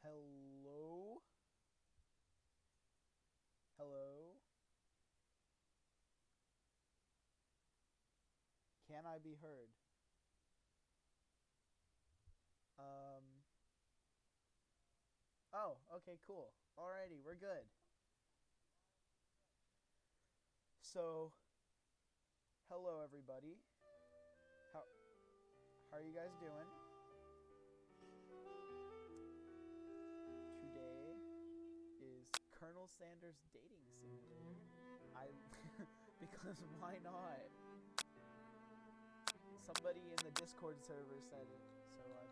Hello? Hello? Can I be heard? Um. Oh, okay, cool. Alrighty, we're good. So, hello everybody. How are you guys doing? Today is Colonel Sanders Dating Simulator. I because why not? Somebody in the Discord server said it, so I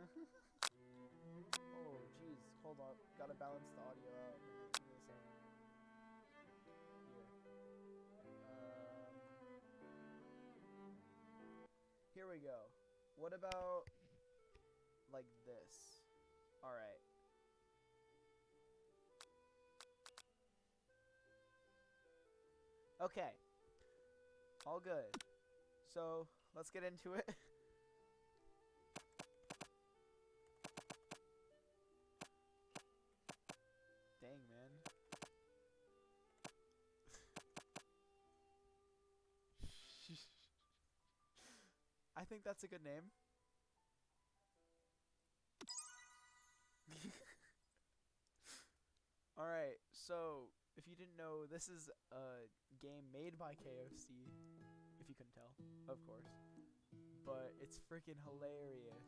mean like oh jeez, hold on. Gotta balance the audio out. Give me a second. Here we go. What about like this? Alright. Okay. All good. So, let's get into it. Dang, man. I think that's a good name. Alright, so if you didn't know, this is a game made by KFC, if you couldn't tell, of course. But it's freaking hilarious.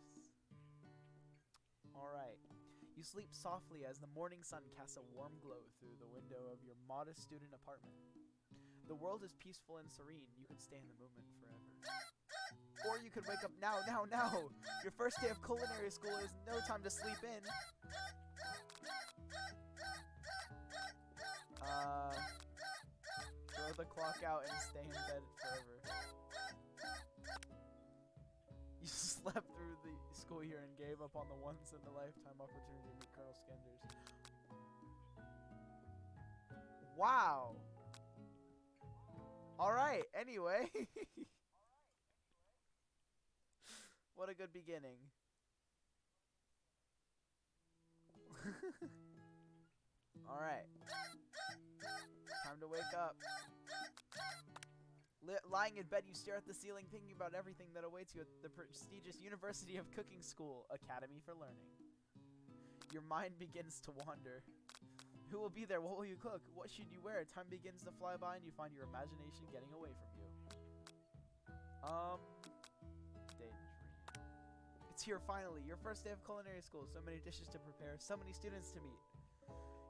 Alright. You sleep softly as the morning sun casts a warm glow through the window of your modest student apartment. The world is peaceful and serene. You could stay in the moment forever. Or you could wake up now. Your first day of culinary school is no time to sleep in. Throw the clock out and stay in bed forever. You slept through the school year and gave up on the once-in-a-lifetime opportunity to meet Colonel Sanders. Wow! Alright, anyway. What a good beginning. Alright. Time to wake up. Lying in bed, you stare at the ceiling, thinking about everything that awaits you at the prestigious University of Cooking School, Academy for Learning. Your mind begins to wander. Who will be there? What will you cook? What should you wear? Time begins to fly by and you find your imagination getting away from you. Daydream. It's here finally, your first day of culinary school. So many dishes to prepare, so many students to meet.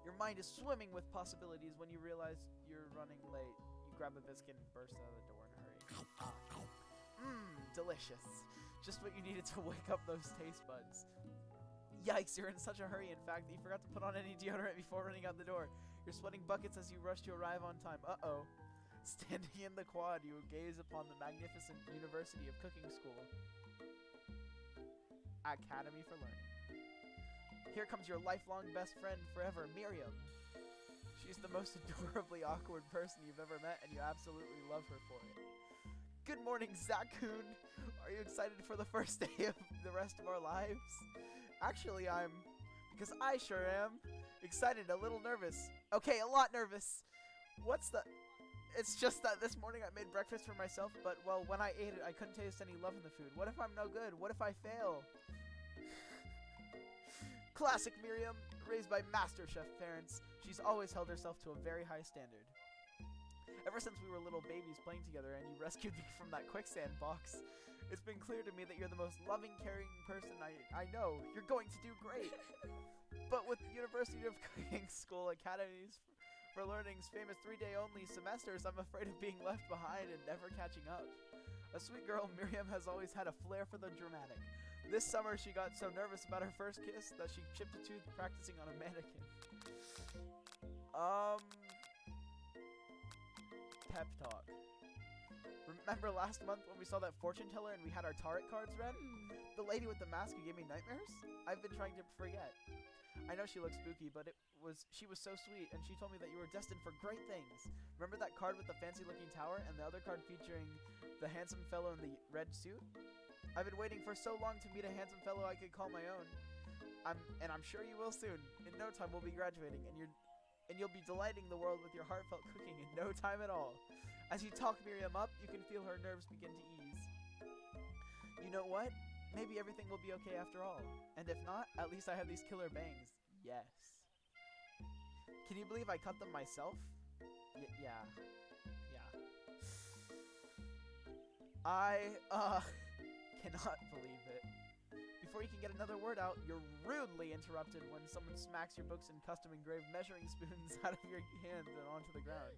Your mind is swimming with possibilities when you realize you're running late. You grab a biscuit and burst out of the door in a hurry. Delicious. Just what you needed to wake up those taste buds. Yikes, you're in such a hurry, in fact, that you forgot to put on any deodorant before running out the door. You're sweating buckets as you rush to arrive on time. Uh-oh. Standing in the quad, you gaze upon the magnificent University of Cooking School. Academy for Learning. Here comes your lifelong best friend forever, Miriam. She's the most adorably awkward person you've ever met, and you absolutely love her for it. Good morning, Zakun. Are you excited for the first day of the rest of our lives? Actually, because I sure am. Excited, a little nervous. Okay, a lot nervous. What's the... It's just that this morning I made breakfast for myself, but, well, when I ate it, I couldn't taste any love in the food. What if I'm no good? What if I fail? Classic Miriam, raised by master chef parents. She's always held herself to a very high standard. Ever since we were little babies playing together and you rescued me from that quicksand box, it's been clear to me that you're the most loving, caring person I know. You're going to do great. But with the University of Cooking School Academies for Learning's famous 3-day-only semesters, I'm afraid of being left behind and never catching up. A sweet girl, Miriam has always had a flair for the dramatic. This summer, she got so nervous about her first kiss that she chipped a tooth practicing on a mannequin. Pep talk. Remember last month when we saw that fortune teller and we had our tarot cards read? The lady with the mask who gave me nightmares? I've been trying to forget. I know she looks spooky, but she was so sweet, and she told me that you were destined for great things. Remember that card with the fancy-looking tower, and the other card featuring the handsome fellow in the red suit? I've been waiting for so long to meet a handsome fellow I could call my own. I'm sure you will soon. In no time we'll be graduating, and you'll be delighting the world with your heartfelt cooking in no time at all. As you talk Miriam up, you can feel her nerves begin to ease. You know what? Maybe everything will be okay after all. And if not, at least I have these killer bangs. Yes. Can you believe I cut them myself? Yeah. I, cannot believe it. Before you can get another word out, you're rudely interrupted when someone smacks your books and custom-engraved measuring spoons out of your hand and onto the ground.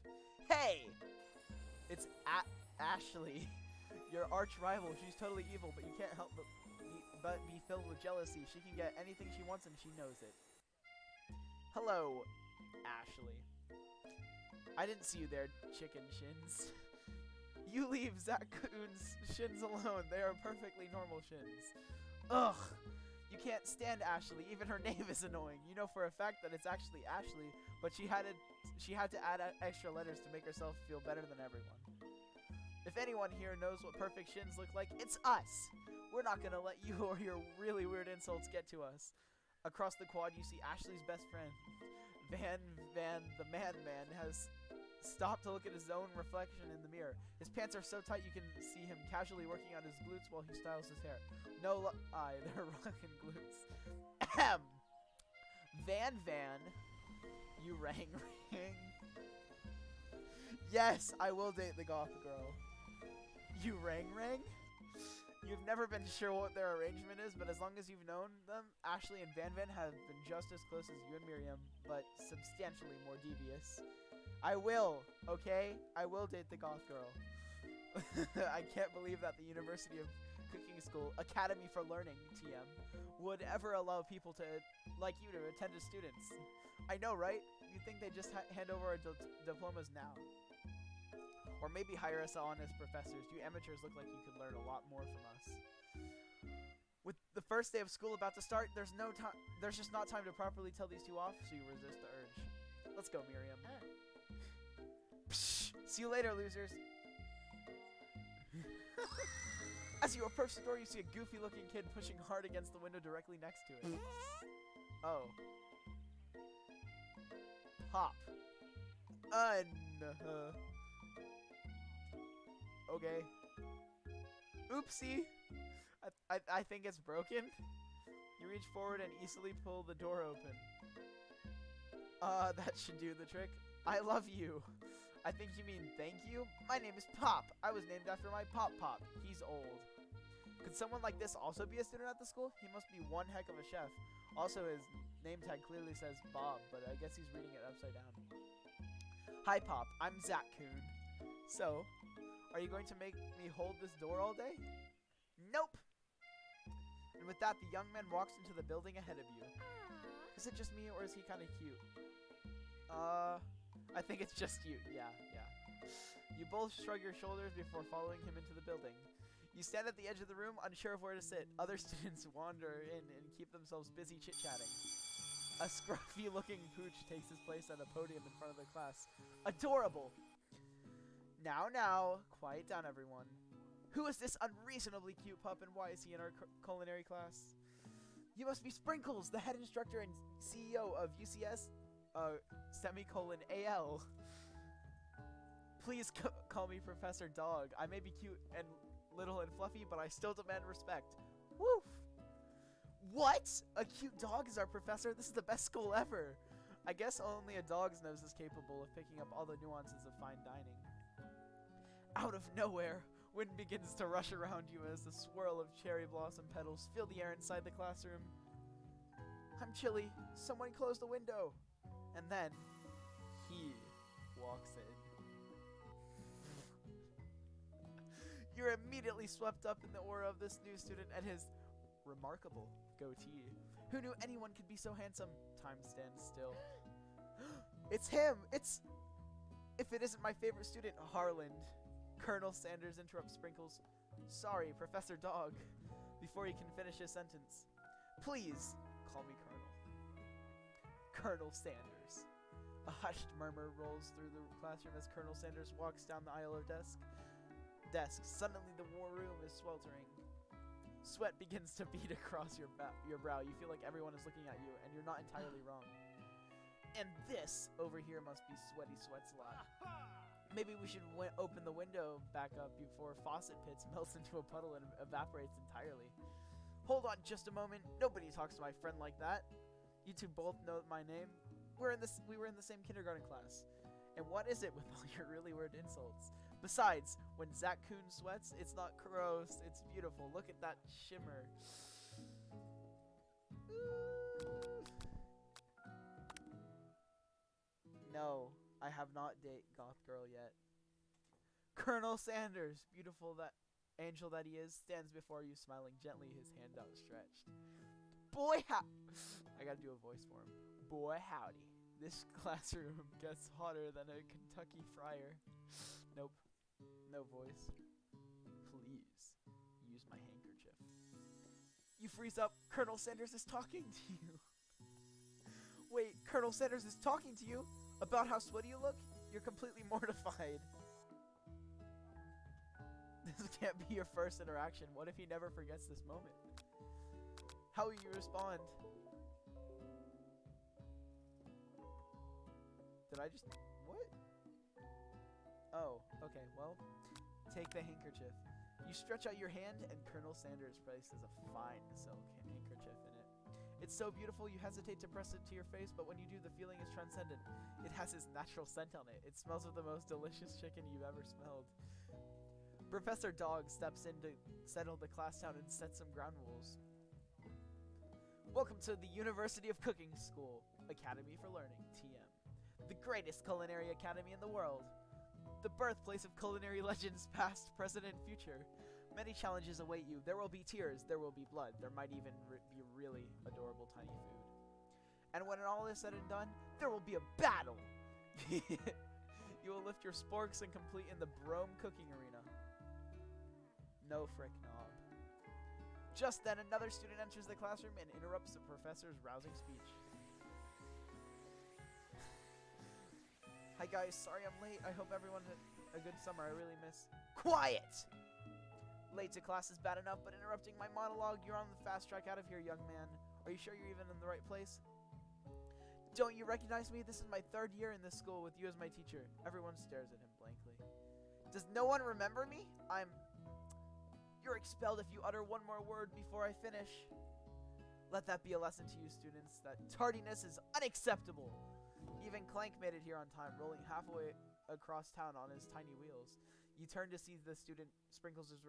Hey! It's Ashley, your arch-rival. She's totally evil, but you can't help but be filled with jealousy. She can get anything she wants and she knows it. Hello, Ashley. I didn't see you there, chicken shins. You leave Zach Coon's shins alone. They are perfectly normal shins. Ugh! You can't stand Ashley. Even her name is annoying. You know for a fact that it's actually Ashley, but she had to add extra letters to make herself feel better than everyone. If anyone here knows what perfect shins look like, it's us! We're not gonna let you or your really weird insults get to us. Across the quad, you see Ashley's best friend. Van, the man, has stopped to look at his own reflection in the mirror. His pants are so tight you can see him casually working on his glutes while he styles his hair. No lie, they're rockin' glutes. Ahem! Van, you rang. Yes, I will date the goth girl. You rang? You've never been sure what their arrangement is, but as long as you've known them, Ashley and Van have been just as close as you and Miriam, but substantially more devious. I will, okay? I will date the goth girl. I can't believe that the University of Cooking School Academy for Learning, TM, would ever allow people like you to attend as students. I know, right? You'd think they'd just hand over our diplomas now. Or maybe hire us on as professors. You amateurs look like you could learn a lot more from us. With the first day of school about to start, there's just not time to properly tell these two off, so you resist the urge. Let's go, Miriam. Psh, see you later, losers. As you approach the door, you see a goofy-looking kid pushing hard against the window directly next to it. Oh. Pop. Okay. Oopsie. I think it's broken. You reach forward and easily pull the door open. That should do the trick. I love you. I think you mean thank you? My name is Pop. I was named after my Pop. He's old. Could someone like this also be a student at the school? He must be one heck of a chef. Also, his name tag clearly says Bob, but I guess he's reading it upside down. Hi, Pop. I'm Zach Coon. So, are you going to make me hold this door all day? Nope! And with that, the young man walks into the building ahead of you. Is it just me, or is he kind of cute? I think it's just you. Yeah. You both shrug your shoulders before following him into the building. You stand at the edge of the room, unsure of where to sit. Other students wander in and keep themselves busy chit-chatting. A scruffy-looking pooch takes his place at a podium in front of the class. Adorable! Now, quiet down, everyone. Who is this unreasonably cute pup, and why is he in our culinary class? You must be Sprinkles, the head instructor and CEO of UCS, _AL. Please call me Professor Dog. I may be cute and little and fluffy, but I still demand respect. Woof! What? A cute dog is our professor? This is the best school ever. I guess only a dog's nose is capable of picking up all the nuances of fine dining. Out of nowhere, wind begins to rush around you as the swirl of cherry blossom petals fill the air inside the classroom. I'm chilly. Someone close the window. And then, he walks in. You're immediately swept up in the aura of this new student and his remarkable goatee. Who knew anyone could be so handsome? Time stands still. It's him! If it isn't my favorite student, Harland. Colonel Sanders interrupts Sprinkles. Sorry, Professor Dog. Before he can finish his sentence. Please, call me Colonel. Colonel Sanders. A hushed murmur rolls through the classroom as Colonel Sanders walks down the aisle of desks. Suddenly the war room is sweltering. Sweat begins to bead across your brow. You feel like everyone is looking at you, and you're not entirely wrong. And this over here must be Sweaty Sweatslot. Maybe we should open the window back up before Faucet Pits melts into a puddle and evaporates entirely. Hold on just a moment. Nobody talks to my friend like that. You two both know my name. We were in the same kindergarten class. And what is it with all your really weird insults? Besides, when Zach Kuhn sweats, it's not gross, it's beautiful. Look at that shimmer. No, I have not dated Goth Girl yet. Colonel Sanders, beautiful that angel that he is, stands before you smiling gently, his hand outstretched. Boy, I gotta do a voice for him. Boy, howdy. This classroom gets hotter than a Kentucky fryer. Nope. No voice. Please, use my handkerchief. You freeze up. Colonel Sanders is talking to you. Wait, Colonel Sanders is talking to you? About how sweaty you look? You're completely mortified. This can't be your first interaction. What if he never forgets this moment? How will you respond? Did I just... What? Oh, okay, well, take the handkerchief. You stretch out your hand, and Colonel Sanders places a fine silk handkerchief in it. It's so beautiful you hesitate to press it to your face, but when you do, the feeling is transcendent. It has his natural scent on it. It smells of the most delicious chicken you've ever smelled. Professor Dog steps in to settle the class down and set some ground rules. Welcome to the University of Cooking School, Academy for Learning, TM. The greatest culinary academy in the world. The birthplace of culinary legends past, present, and future. Many challenges await you. There will be tears. There will be blood. There might even be really adorable tiny food. And when all is said and done, there will be a battle. You will lift your sporks and complete in the Brome cooking arena. No frick knob. Just then, another student enters the classroom and interrupts the professor's rousing speech. Hi guys, sorry I'm late. I hope everyone had a good summer. I really miss... Quiet! Late to class is bad enough, but interrupting my monologue, you're on the fast track out of here, young man. Are you sure you're even in the right place? Don't you recognize me? This is my 3rd year in this school with you as my teacher. Everyone stares at him blankly. Does no one remember me? You're expelled if you utter one more word before I finish. Let that be a lesson to you, students, that tardiness is unacceptable. Even Clank made it here on time, rolling halfway across town on his tiny wheels. You turn to see the student Sprinkles is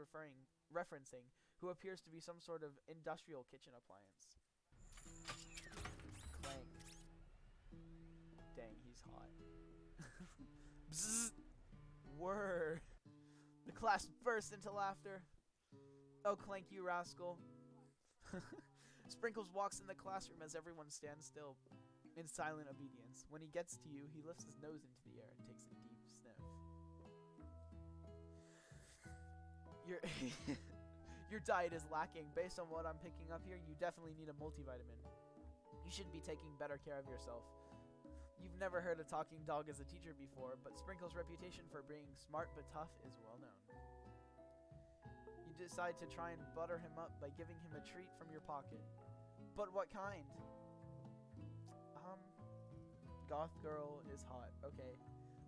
referencing, who appears to be some sort of industrial kitchen appliance. Clank. Dang, he's hot. Bzzz. Word. The class bursts into laughter. Oh, Clank, you rascal. Sprinkles walks in the classroom as everyone stands still. In silent obedience. When he gets to you, he lifts his nose into the air and takes a deep sniff. Your diet is lacking. Based on what I'm picking up here, you definitely need a multivitamin. You should be taking better care of yourself. You've never heard a talking dog as a teacher before, but Sprinkle's reputation for being smart but tough is well known. You decide to try and butter him up by giving him a treat from your pocket. But what kind? Goth Girl is hot. Okay.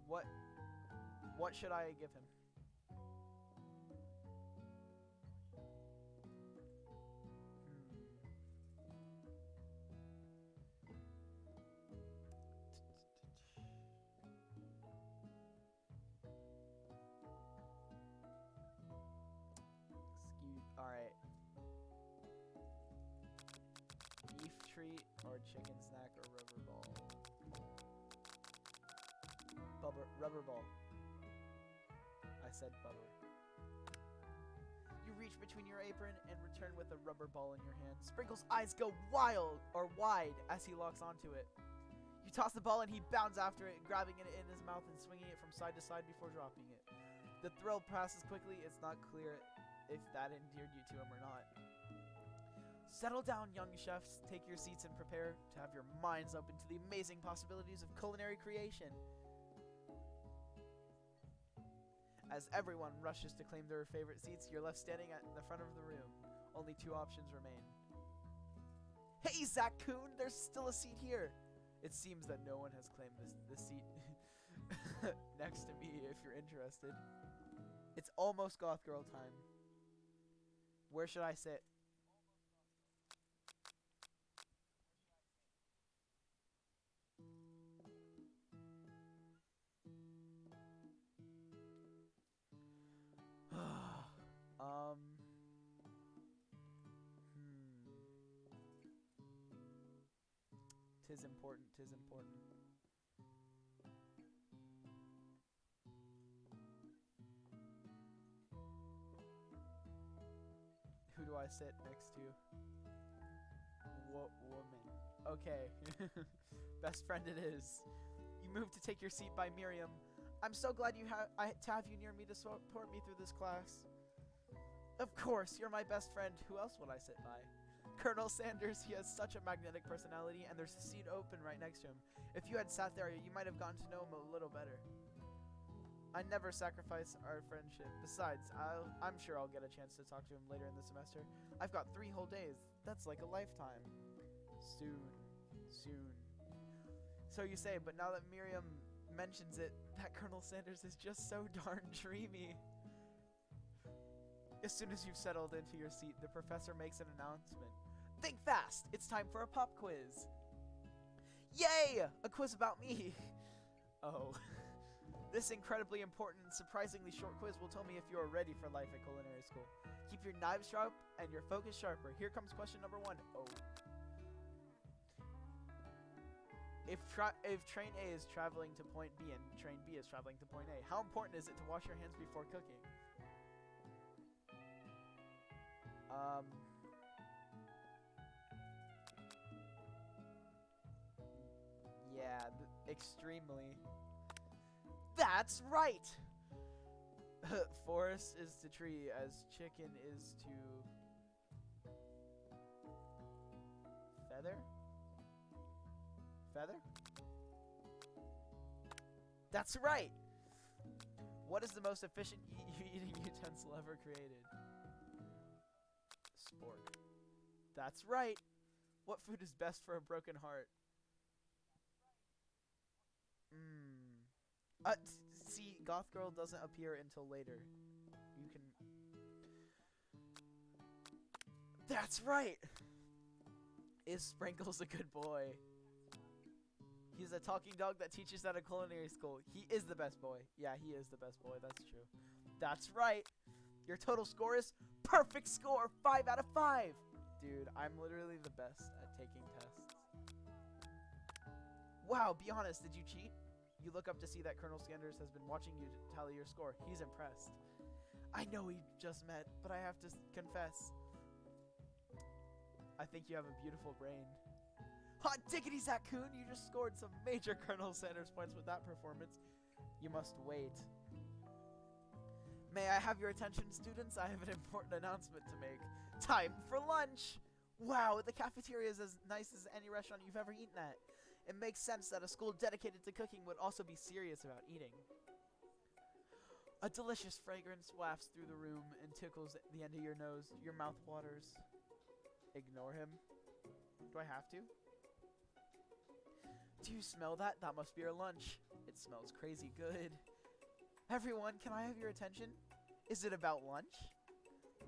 What What should I give him? Alright. Beef treat or chicken snack or rubber ball? Rubber ball. I said bubber. You reach between your apron and return with a rubber ball in your hand. Sprinkle's eyes go wild or wide as he locks onto it. You toss the ball and he bounds after it, grabbing it in his mouth and swinging it from side to side before dropping it. The thrill passes quickly. It's not clear if that endeared you to him or not. Settle down, young chefs. Take your seats and prepare to have your minds open to the amazing possibilities of culinary creation. As everyone rushes to claim their favorite seats, you're left standing at the front of the room. Only 2 options remain. Hey, Zach Coon, there's still a seat here. It seems that no one has claimed this seat next to me if you're interested. It's almost goth girl time. Where should I sit? Tis important, tis important. Who do I sit next to? What woman? Okay. Best friend it is. You move to take your seat by Miriam. I'm so glad to have you near me to support me through this class. Of course, you're my best friend. Who else would I sit by? Colonel Sanders. He has such a magnetic personality, and there's a seat open right next to him. If you had sat there, you might have gotten to know him a little better. I never sacrifice our friendship. Besides, I'm sure I'll get a chance to talk to him later in the semester. I've got 3 whole days. That's like a lifetime. Soon. So you say, but now that Miriam mentions it, that Colonel Sanders is just so darn dreamy. As soon as you've settled into your seat, the professor makes an announcement. Think fast! It's time for a pop quiz. Yay! A quiz about me. Oh. This incredibly important and surprisingly short quiz will tell me if you are ready for life at culinary school. Keep your knives sharp and your focus sharper. Here comes question number 1. Oh. If train A is traveling to point B and train B is traveling to point A, how important is it to wash your hands before cooking? Yeah, extremely. That's right! Forest is to tree as chicken is to feather? Feather? That's right! What is the most efficient eating utensil ever created? Spork. That's right! What food is best for a broken heart? See, Goth Girl doesn't appear until later. You can... That's right! Is Sprinkles a good boy? He's a talking dog that teaches at a culinary school. He is the best boy. Yeah, he is the best boy. That's true. That's right! Your total score is perfect score! 5 out of 5! Dude, I'm literally the best at taking tests. Wow, be honest, did you cheat? You look up to see that Colonel Sanders has been watching you tally your score. He's impressed. I know we just met, but I have to confess. I think you have a beautiful brain. Hot diggity, Zach Coon! You just scored some major Colonel Sanders points with that performance. You must wait. May I have your attention, students? I have an important announcement to make. Time for lunch! Wow, the cafeteria is as nice as any restaurant you've ever eaten at. It makes sense that a school dedicated to cooking would also be serious about eating. A delicious fragrance wafts through the room and tickles the end of your nose. Your mouth waters. Ignore him. Do I have to? Do you smell that? That must be our lunch. It smells crazy good. Everyone, can I have your attention? Is it about lunch?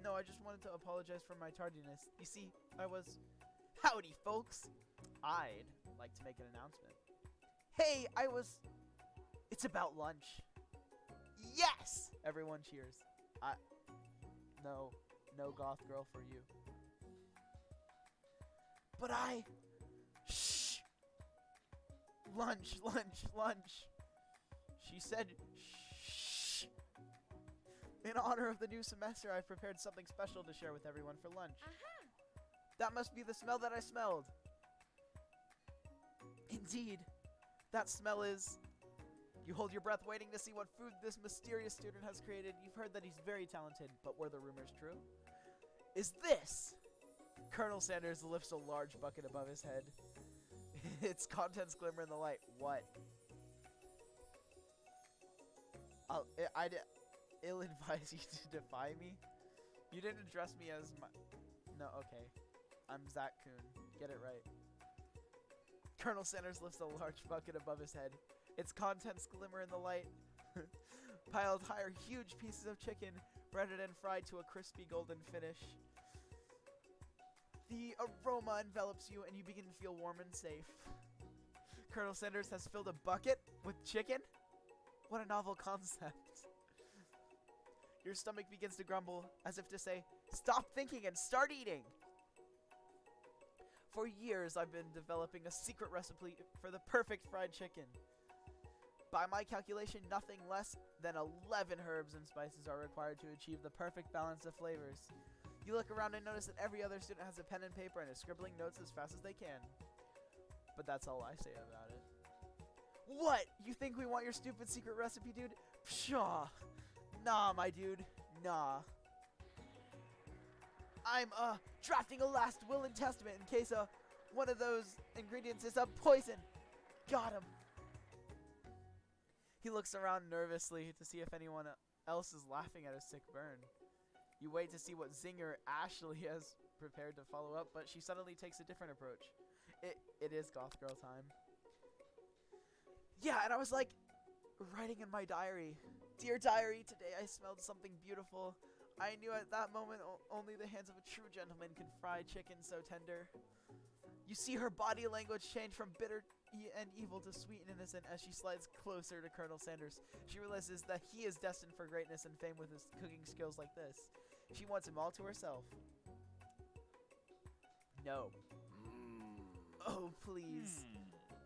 No, I just wanted to apologize for my tardiness. You see, I was... Howdy, folks! I'd like to make an announcement. Hey, It's about lunch. Yes! Everyone cheers. No goth girl for you. But Shh! Lunch. She said, shh. In honor of the new semester, I've prepared something special to share with everyone for lunch. That must be the smell that I smelled. Indeed. That smell is... You hold your breath waiting to see what food this mysterious student has created. You've heard that he's very talented, but were the rumors true? Is this? Colonel Sanders lifts a large bucket above his head. Its contents glimmer in the light. What? I'd ill-advise you to defy me. You didn't address me as my... No, okay. I'm Zach Kuhn. Get it right. Colonel Sanders lifts a large bucket above his head. Its contents glimmer in the light. Piled high are huge pieces of chicken, breaded and fried to a crispy golden finish. The aroma envelops you and you begin to feel warm and safe. Colonel Sanders has filled a bucket with chicken? What a novel concept. Your stomach begins to grumble as if to say, stop thinking and start eating! For years I've been developing a secret recipe for the perfect fried chicken. By my calculation, nothing less than 11 herbs and spices are required to achieve the perfect balance of flavors. You look around and notice that every other student has a pen and paper and is scribbling notes as fast as they can. But that's all I say about it. What? You think we want your stupid secret recipe, dude? Pshaw. Nah, my dude. Nah. I'm, drafting a last will and testament in case, one of those ingredients is a poison. Got him. He looks around nervously to see if anyone else is laughing at his sick burn. You wait to see what zinger Ashley has prepared to follow up, but she suddenly takes a different approach. It is goth girl time. Yeah, and I was like, writing in my diary. Dear diary, today I smelled something beautiful. I knew at that moment only the hands of a true gentleman can fry chicken so tender. You see her body language change from bitter and evil to sweet and innocent as she slides closer to Colonel Sanders. She realizes that he is destined for greatness and fame with his cooking skills like this. She wants him all to herself. No. Oh, please.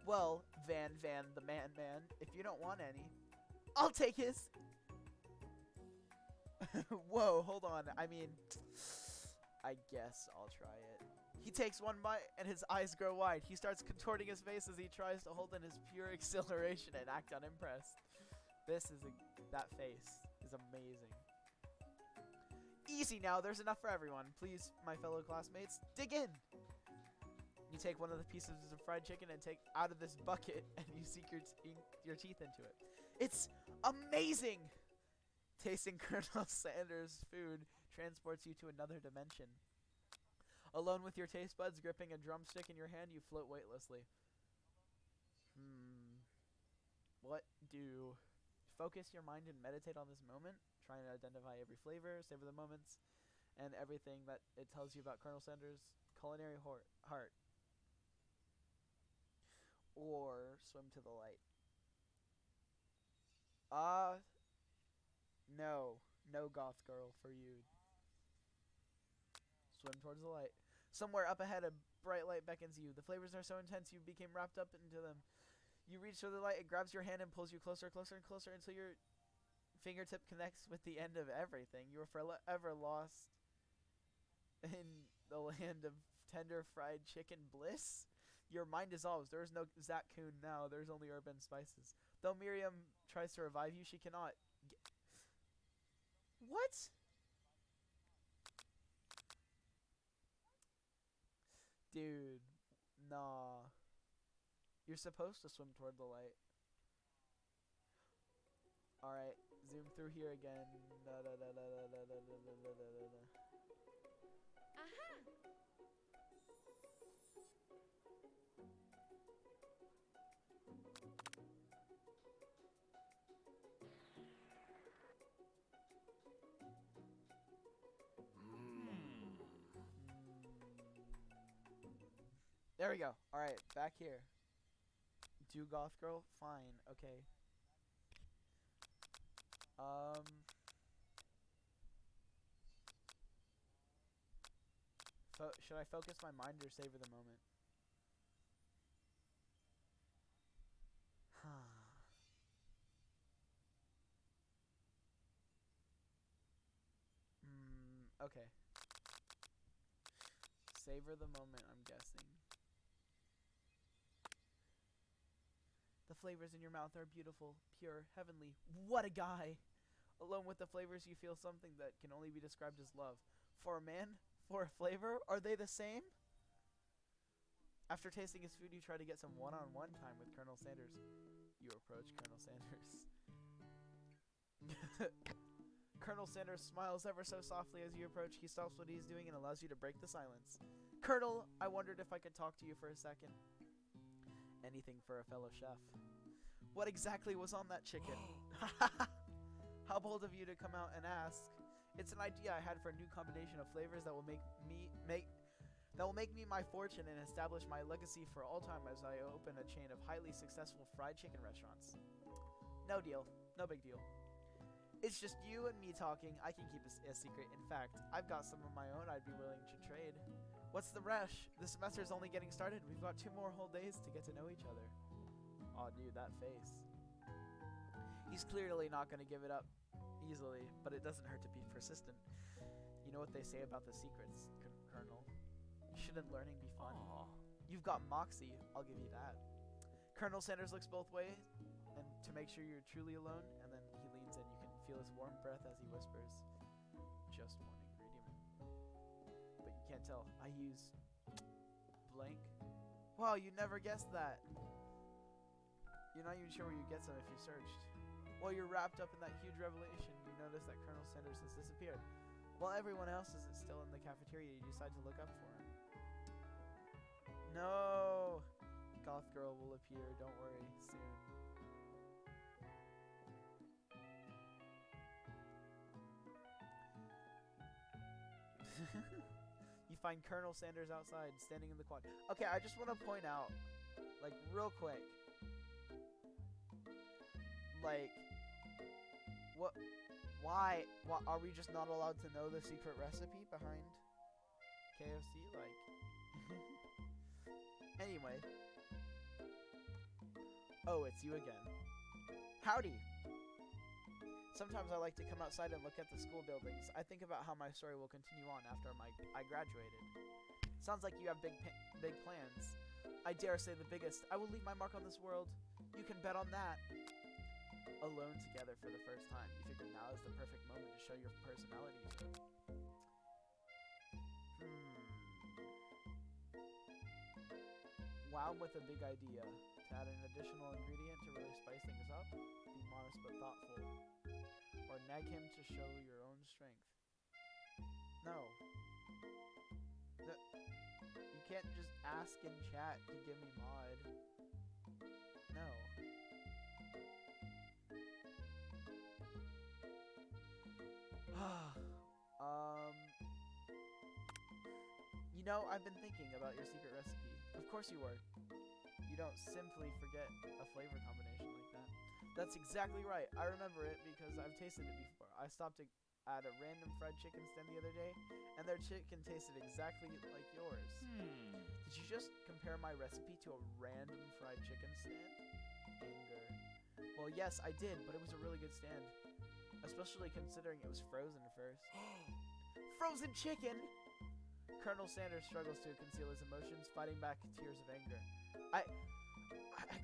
Well, Van, the man, if you don't want any, I'll take his. Whoa, hold on. I mean, I guess I'll try it. He takes one bite and his eyes grow wide. He starts contorting his face as he tries to hold in his pure exhilaration and act unimpressed. That face is amazing. Easy now, there's enough for everyone. Please, my fellow classmates, dig in. You take one of the pieces of fried chicken and take out of this bucket and you sink your teeth into it. It's amazing! Tasting Colonel Sanders' food transports you to another dimension. Alone with your taste buds gripping a drumstick in your hand, you float weightlessly. What do? Focus your mind and meditate on this moment, trying to identify every flavor, savor the moments, and everything that it tells you about Colonel Sanders' culinary heart. Or swim to the light. No goth girl for you. Swim towards the light. Somewhere up ahead, a bright light beckons you. The flavors are so intense you became wrapped up into them. You reach for the light, it grabs your hand and pulls you closer, closer, and closer until your fingertip connects with the end of everything. You are forever lost in the land of tender fried chicken bliss. Your mind dissolves. There is no Zach Kuhn now. There's only herb and spices. Though Miriam tries to revive you, she cannot. What? Dude, nah. You're supposed to swim toward the light. Alright, zoom through here again. There we go. Alright, back here. Do goth girl? Fine. Okay. Should I focus my mind or savor the moment? Okay. Savor the moment, I'm guessing. The flavors in your mouth are beautiful, pure, heavenly. What a guy! Alone with the flavors, you feel something that can only be described as love. For a man? For a flavor? Are they the same? After tasting his food, you try to get some one-on-one time with Colonel Sanders. You approach Colonel Sanders. Colonel Sanders smiles ever so softly as you approach. He stops what he's doing and allows you to break the silence. Colonel, I wondered if I could talk to you for a second. Anything for a fellow chef. What exactly was on that chicken? How bold of you to come out and ask. It's an idea I had for a new combination of flavors that will make me my fortune and establish my legacy for all time as I open a chain of highly successful fried chicken restaurants. No deal. No big deal. It's just you and me talking. I can keep a secret. In fact, I've got some of my own I'd be willing to trade. What's the rush? The semester's only getting started. We've got 2 more whole days to get to know each other. Aw, dude, that face. He's clearly not going to give it up easily, but it doesn't hurt to be persistent. You know what they say about the secrets, Colonel. Shouldn't learning be fun? Aww. You've got moxie, I'll give you that. Colonel Sanders looks both ways and to make sure you're truly alone, and then he leans in. You can feel his warm breath as he whispers, just one ingredient. But you can't tell. I use blank. Wow, you'd never guessed that. You're not even sure where you get some if you searched. While you're wrapped up in that huge revelation, you notice that Colonel Sanders has disappeared. While everyone else is still in the cafeteria, you decide to look up for him. No! Goth girl will appear, don't worry, soon. You find Colonel Sanders outside, standing in the quad. Okay, I just want to point out, like, real quick. Like, what? Why are we just not allowed to know the secret recipe behind KFC? Like, anyway. Oh, it's you again. Howdy. Sometimes I like to come outside and look at the school buildings. I think about how my story will continue on after I graduated. Sounds like you have big plans. I dare say the biggest. I will leave my mark on this world. You can bet on that. Alone together for the first time, you figure now is the perfect moment to show your personality to him. Wow, with a big idea. To add an additional ingredient to really spice things up, be modest but thoughtful. Or nag him to show your own strength. No. You can't just ask in chat to give me mod. No. You know, I've been thinking about your secret recipe. Of course you were. You don't simply forget a flavor combination like that. That's exactly right. I remember it because I've tasted it before. I stopped at a random fried chicken stand the other day, and their chicken tasted exactly like yours. Did you just compare my recipe to a random fried chicken stand? Anger. Well, yes, I did, but it was a really good stand. Especially considering it was frozen first. Frozen chicken! Colonel Sanders struggles to conceal his emotions, fighting back tears of anger. I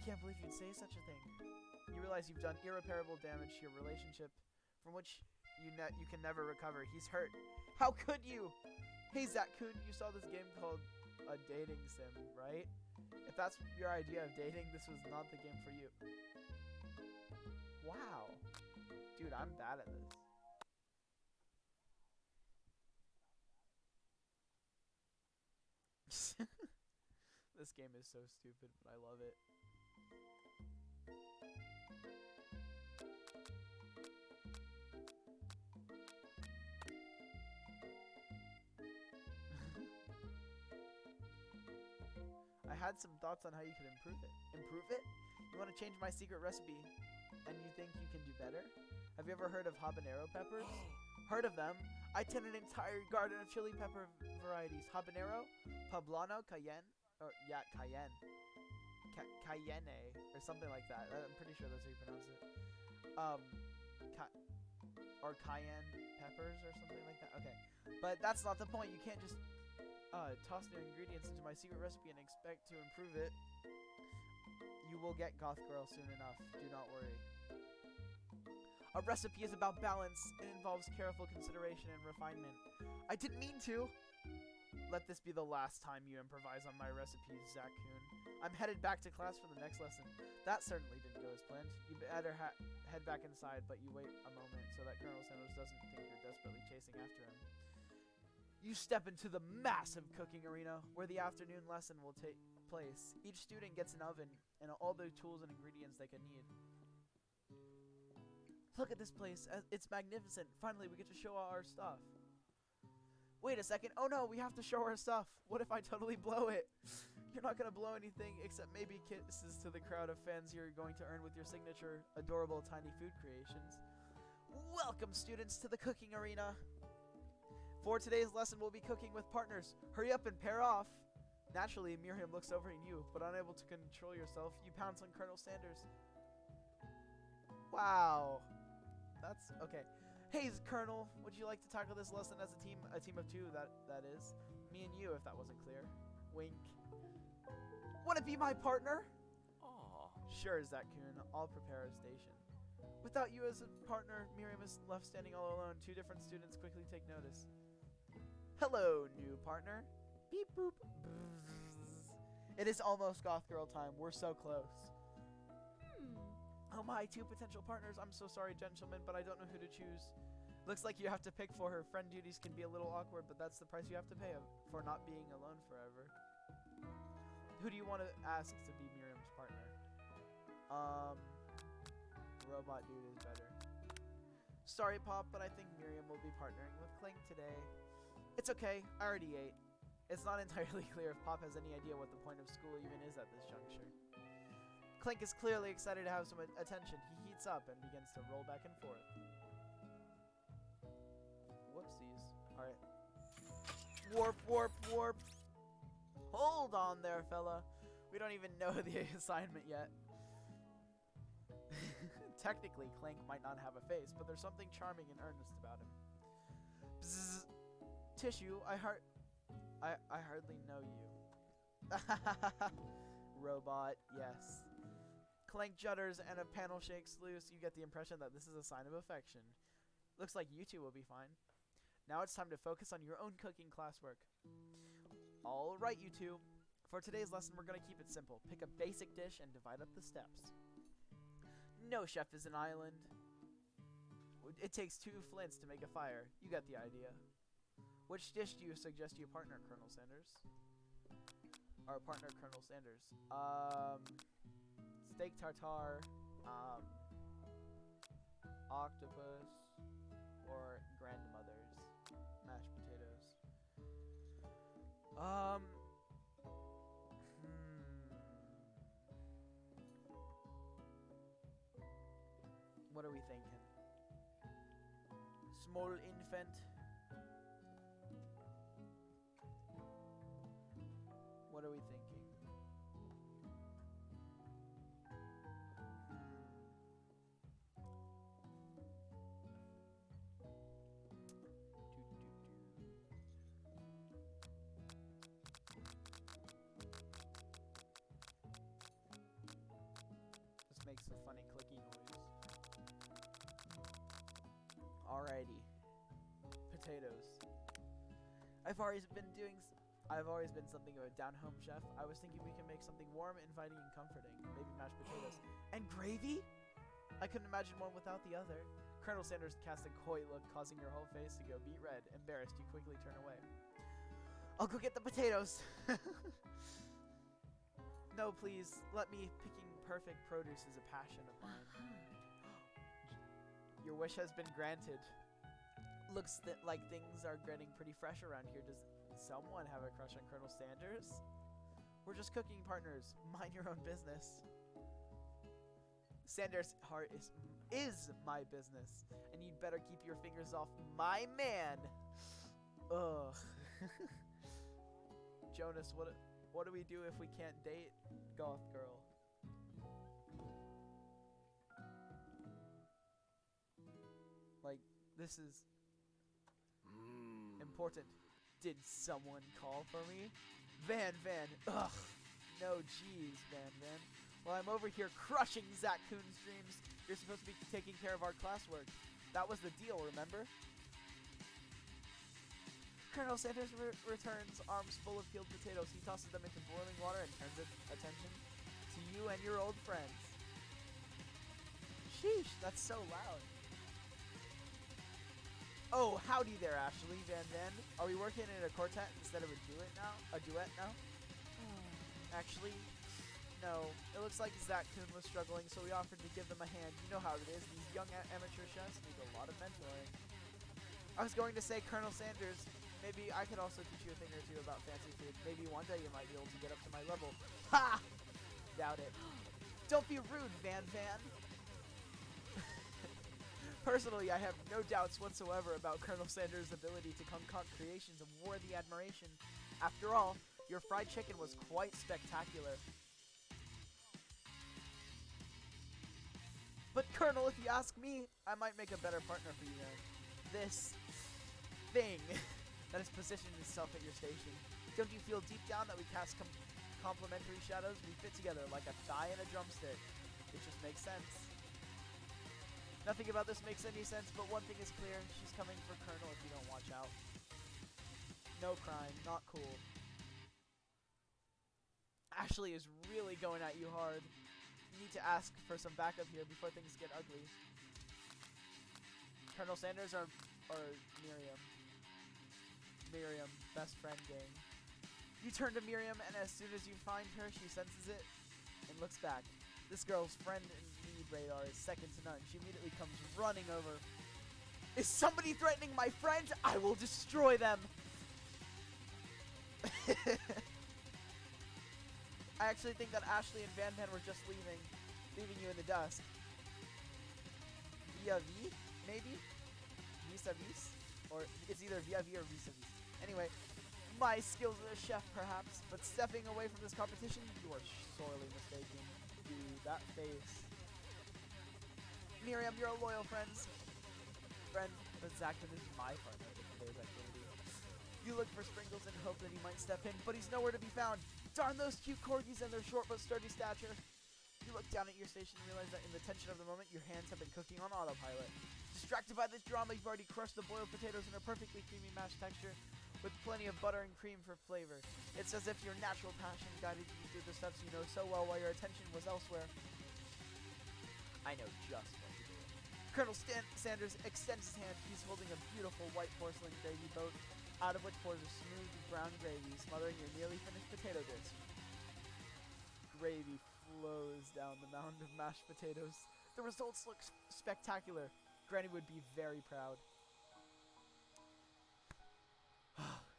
can't believe you'd say such a thing. You realize you've done irreparable damage to your relationship, from which you can never recover. He's hurt. How could you? Hey, Zach-kun, you saw this game called a dating sim, right? If that's your idea of dating, this was not the game for you. Wow. Dude, I'm bad at this. This game is so stupid, but I love it. I had some thoughts on how you could improve it. Improve it? You want to change my secret recipe, and you think you can do better? Have you ever heard of habanero peppers? Heard of them? I tend an entire garden of chili pepper varieties. Habanero, poblano, cayenne, or yeah, cayenne. Cayenne, or something like that. I'm pretty sure that's how you pronounce it. Or cayenne peppers or something like that. Okay, but that's not the point. You can't just toss new ingredients into my secret recipe and expect to improve it. You will get goth girl soon enough. Do not worry. A recipe is about balance. It involves careful consideration and refinement. I didn't mean to. Let this be the last time you improvise on my recipes, Zach-kun. I'm headed back to class for the next lesson. That certainly didn't go as planned. You better head back inside, but you wait a moment so that Colonel Sanders doesn't think you're desperately chasing after him. You step into the massive cooking arena where the afternoon lesson will take place. Each student gets an oven and all the tools and ingredients they can need. Look at this place. It's magnificent. Finally, we get to show our stuff. Wait a second. Oh no, we have to show our stuff. What if I totally blow it? You're not going to blow anything except maybe kisses to the crowd of fans you're going to earn with your signature adorable tiny food creations. Welcome, students, to the cooking arena. For today's lesson, we'll be cooking with partners. Hurry up and pair off. Naturally, Miriam looks over at you, but unable to control yourself, you pounce on Colonel Sanders. Wow. That's okay. Hey, Colonel, would you like to tackle this lesson as a team? A team of two, that is. Me and you, if that wasn't clear. Wink. Wanna be my partner? Aww. Sure, Zach-kun. I'll prepare a station. Without you as a partner, Miriam is left standing all alone. Two different students quickly take notice. Hello, new partner. Beep boop. Bzzz. It is almost goth girl time. We're so close. Oh my, two potential partners. I'm so sorry, gentlemen, but I don't know who to choose. Looks like you have to pick for her. Friend duties can be a little awkward, but that's the price you have to pay for not being alone forever. Who do you want to ask to be Miriam's partner? Robot dude is better. Sorry, Pop, but I think Miriam will be partnering with Clink today. It's okay. I already ate. It's not entirely clear if Pop has any idea what the point of school even is at this juncture. Clink is clearly excited to have some attention. He heats up and begins to roll back and forth. Whoopsies. Alright. Warp, warp, warp. Hold on there, fella. We don't even know the assignment yet. Technically, Clink might not have a face, but there's something charming and earnest about him. Bzzz. Tissue, I hardly know you. Robot, yes. Clank judders and a panel shakes loose. You get the impression that this is a sign of affection. Looks like you two will be fine. Now it's time to focus on your own cooking classwork. Alright, you two. For today's lesson, we're going to keep it simple. Pick a basic dish and divide up the steps. No chef is an island. It takes 2 flints to make a fire. You got the idea. Which dish do you suggest to your partner, Colonel Sanders? Our partner, Colonel Sanders. Steak tartare, octopus, or grandmother's mashed potatoes. What are we thinking? Small infant. What are we thinking? This makes a funny clicky noise. Alrighty. Potatoes. I've always been something of a down-home chef. I was thinking we can make something warm, inviting, and comforting. Maybe mashed potatoes. And gravy? I couldn't imagine one without the other. Colonel Sanders cast a coy look, causing your whole face to go beet red. Embarrassed, you quickly turn away. I'll go get the potatoes. No, please. Let me. Picking perfect produce is a passion of mine. Your wish has been granted. Looks like things are getting pretty fresh around here. Does someone have a crush on Colonel Sanders? We're just cooking partners. Mind your own business. Sanders' heart is my business, and you'd better keep your fingers off my man. Ugh. Jonas, what do we do if we can't date Goth Girl? Like, this is important. Did someone call for me? Van. Ugh. No, jeez, Van. Well, I'm over here crushing Zach Kuhn's dreams. You're supposed to be taking care of our classwork. That was the deal, remember? Colonel Sanders returns, arms full of peeled potatoes. He tosses them into boiling water and turns attention to you and your old friends. Sheesh, that's so loud. Oh, howdy there, Ashley, Van. Are we working in a quartet instead of a duet now? Actually, no. It looks like Zach Kuhn was struggling, so we offered to give them a hand. You know how it is. These young amateur chefs need a lot of mentoring. I was going to say, Colonel Sanders, maybe I could also teach you a thing or two about fancy food. Maybe one day you might be able to get up to my level. Ha! Doubt it. Don't be rude, Van. Personally, I have no doubts whatsoever about Colonel Sanders' ability to concoct creations of worthy admiration. After all, your fried chicken was quite spectacular. But Colonel, if you ask me, I might make a better partner for you then. This thing that has positioned itself at your station. Don't you feel deep down that we cast complementary shadows? We fit together like a thigh and a drumstick. It just makes sense. Nothing about this makes any sense, but one thing is clear. She's coming for Colonel if you don't watch out. No crime, not cool. Ashley is really going at you hard. You need to ask for some backup here before things get ugly. Colonel Sanders or Miriam? Miriam, best friend gang. You turn to Miriam, and as soon as you find her, she senses it and looks back. This girl's friend and need radar is second to none. She immediately comes running over. Is somebody threatening my friends? I will destroy them! I actually think that Ashley and Van were just leaving you in the dusk. Vis-a-vis, maybe? Vis-a-vis? Or it's either vis-a-vis or vis-a-vis. Anyway, my skills as a chef, perhaps, but stepping away from this competition, you are sorely mistaken. Dude, that face. Miriam, you're a loyal friend, but Zach is my partner in today's activity. You look for Sprinkles and hope that he might step in, but he's nowhere to be found. Darn those cute corgis and their short but sturdy stature. You look down at your station and realize that in the tension of the moment, your hands have been cooking on autopilot. Distracted by this drama, you've already crushed the boiled potatoes in a perfectly creamy mashed texture with plenty of butter and cream for flavor. It's as if your natural passion guided you through the steps you know so well while your attention was elsewhere. I know just what to do. Colonel Sanders extends his hand. He's holding a beautiful white porcelain gravy boat, out of which pours a smooth brown gravy, smothering your nearly finished potato dish. Gravy flows down the mound of mashed potatoes. The results look spectacular. Granny would be very proud.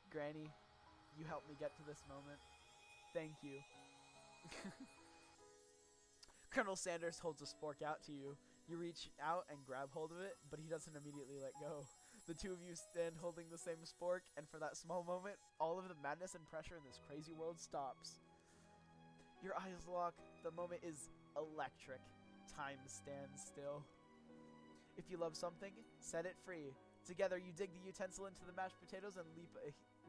Granny, you helped me get to this moment. Thank you. Colonel Sanders holds a spork out to you. You reach out and grab hold of it, but he doesn't immediately let go. The two of you stand holding the same spork, and for that small moment, all of the madness and pressure in this crazy world stops. Your eyes lock. The moment is electric. Time stands still. If you love something, set it free. Together, you dig the utensil into the mashed potatoes and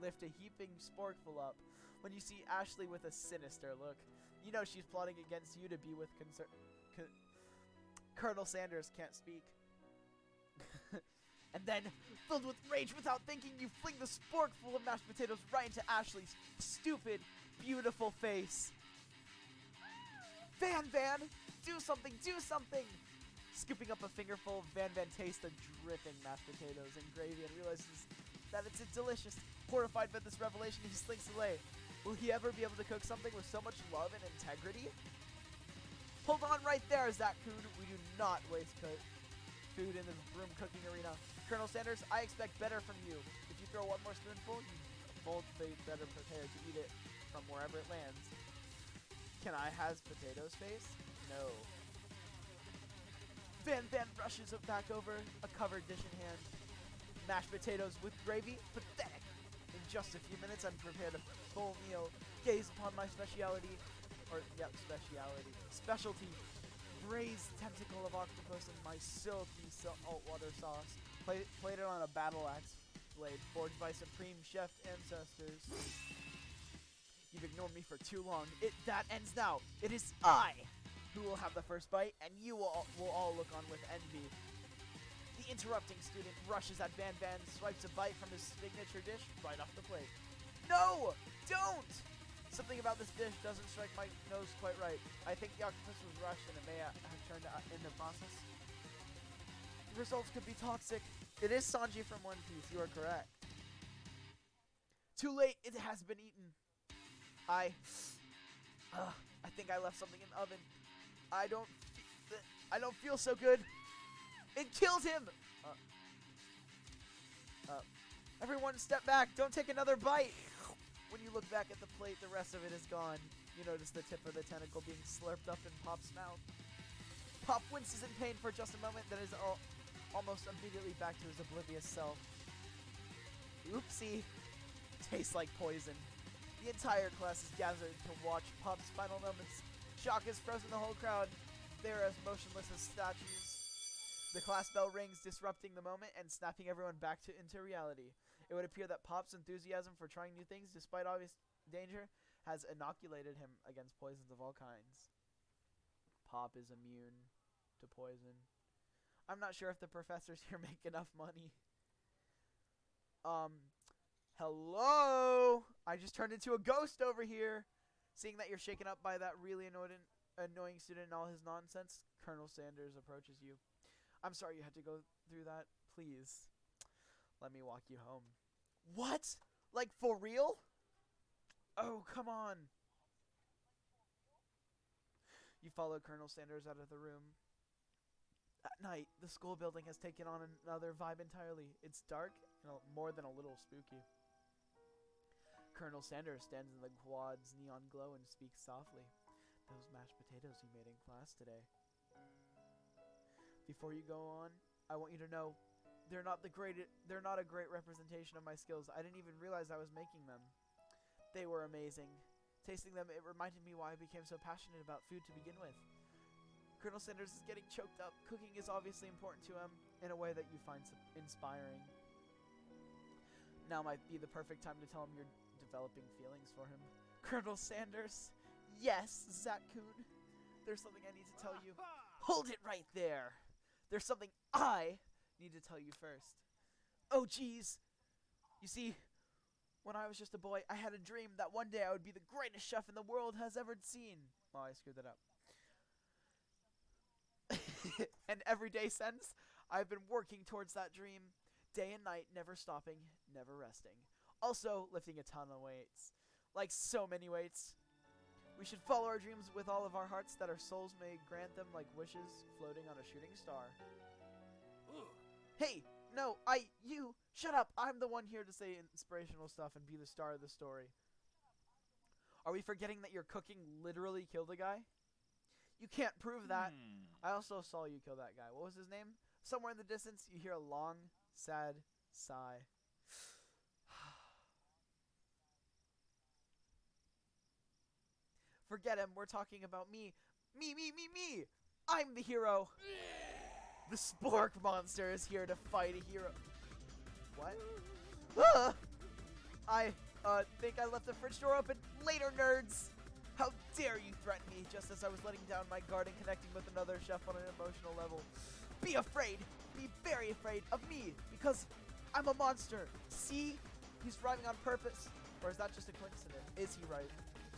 lift a heaping sporkful up. When you see Ashley with a sinister look, you know she's plotting against you to be with Colonel Sanders can't speak. And then, filled with rage without thinking, you fling the sporkful of mashed potatoes right into Ashley's stupid, beautiful face. Van, do something, do something! Scooping up a fingerful, Van tastes the dripping mashed potatoes and gravy and realizes that it's delicious. Horrified by this revelation, he slinks away. Will he ever be able to cook something with so much love and integrity? Hold on right there, Zach Kuhn. We do not waste food in the room cooking arena. Colonel Sanders, I expect better from you. If you throw one more spoonful, you both be better prepared to eat it from wherever it lands. Can I has potatoes face? No. Van rushes it back over, a covered dish in hand. Mashed potatoes with gravy? Pathetic. In just a few minutes, I'm prepared a full meal. Gaze upon my specialty. Specialty. Braised tentacle of octopus in my silky saltwater sauce. Plated on a battle axe blade forged by supreme chef ancestors. You've ignored me for too long. That ends now. It is I who will have the first bite, and you will all look on with envy. The interrupting student rushes at Van, swipes a bite from his signature dish right off the plate. No! Don't! Something about this dish doesn't strike my nose quite right. I think the octopus was rushed and it may have turned out in the process. The results could be toxic. It is Sanji from One Piece, you are correct. Too late, it has been eaten. I think I left something in the oven. I don't feel so good. It killed him! Everyone step back, don't take another bite! When you look back at the plate, the rest of it is gone. You notice the tip of the tentacle being slurped up in Pop's mouth. Pop winces in pain for just a moment, then is almost immediately back to his oblivious self. Oopsie. Tastes like poison. The entire class is gathered to watch Pop's final moments. Shock has frozen the whole crowd. They are as motionless as statues. The class bell rings, disrupting the moment and snapping everyone back into reality. It would appear that Pop's enthusiasm for trying new things, despite obvious danger, has inoculated him against poisons of all kinds. Pop is immune to poison. I'm not sure if the professors here make enough money. Hello? I just turned into a ghost over here. Seeing that you're shaken up by that really annoying student and all his nonsense, Colonel Sanders approaches you. I'm sorry you had to go through that. Please, let me walk you home. What? Like, for real? Oh, come on. You follow Colonel Sanders out of the room. At night, the school building has taken on another vibe entirely. It's dark and more than a little spooky. Colonel Sanders stands in the quad's neon glow and speaks softly. Those mashed potatoes you made in class today. Before you go on, I want you to know they're not a great representation of my skills. I didn't even realize I was making them. They were amazing. Tasting them, it reminded me why I became so passionate about food to begin with. Colonel Sanders is getting choked up. Cooking is obviously important to him in a way that you find inspiring. Now might be the perfect time to tell him you're developing feelings for him. Colonel Sanders? Yes, Zat-kun. There's something I need to tell you. Hold it right there. There's something I need to tell you first. Oh, jeez. You see, when I was just a boy, I had a dream that one day I would be the greatest chef in the world has ever seen. Oh, I screwed that up. And every day since, I've been working towards that dream. Day and night, never stopping, never resting. Also, lifting a ton of weights. Like so many weights. We should follow our dreams with all of our hearts, that our souls may grant them like wishes floating on a shooting star. Hey, no, you, shut up. I'm the one here to say inspirational stuff and be the star of the story. Are we forgetting that your cooking literally killed a guy? You can't prove that. I also saw you kill that guy. What was his name? Somewhere in the distance, you hear a long, sad sigh. Forget him. We're talking about me. Me. I'm the hero. The Spork monster is here to fight a hero. What? I think I left the fridge door open. Later, nerds. How dare you threaten me just as I was letting down my guard and connecting with another chef on an emotional level. Be afraid. Be very afraid of me, because I'm a monster. See? He's rhyming on purpose. Or is that just a coincidence? Is he rhyming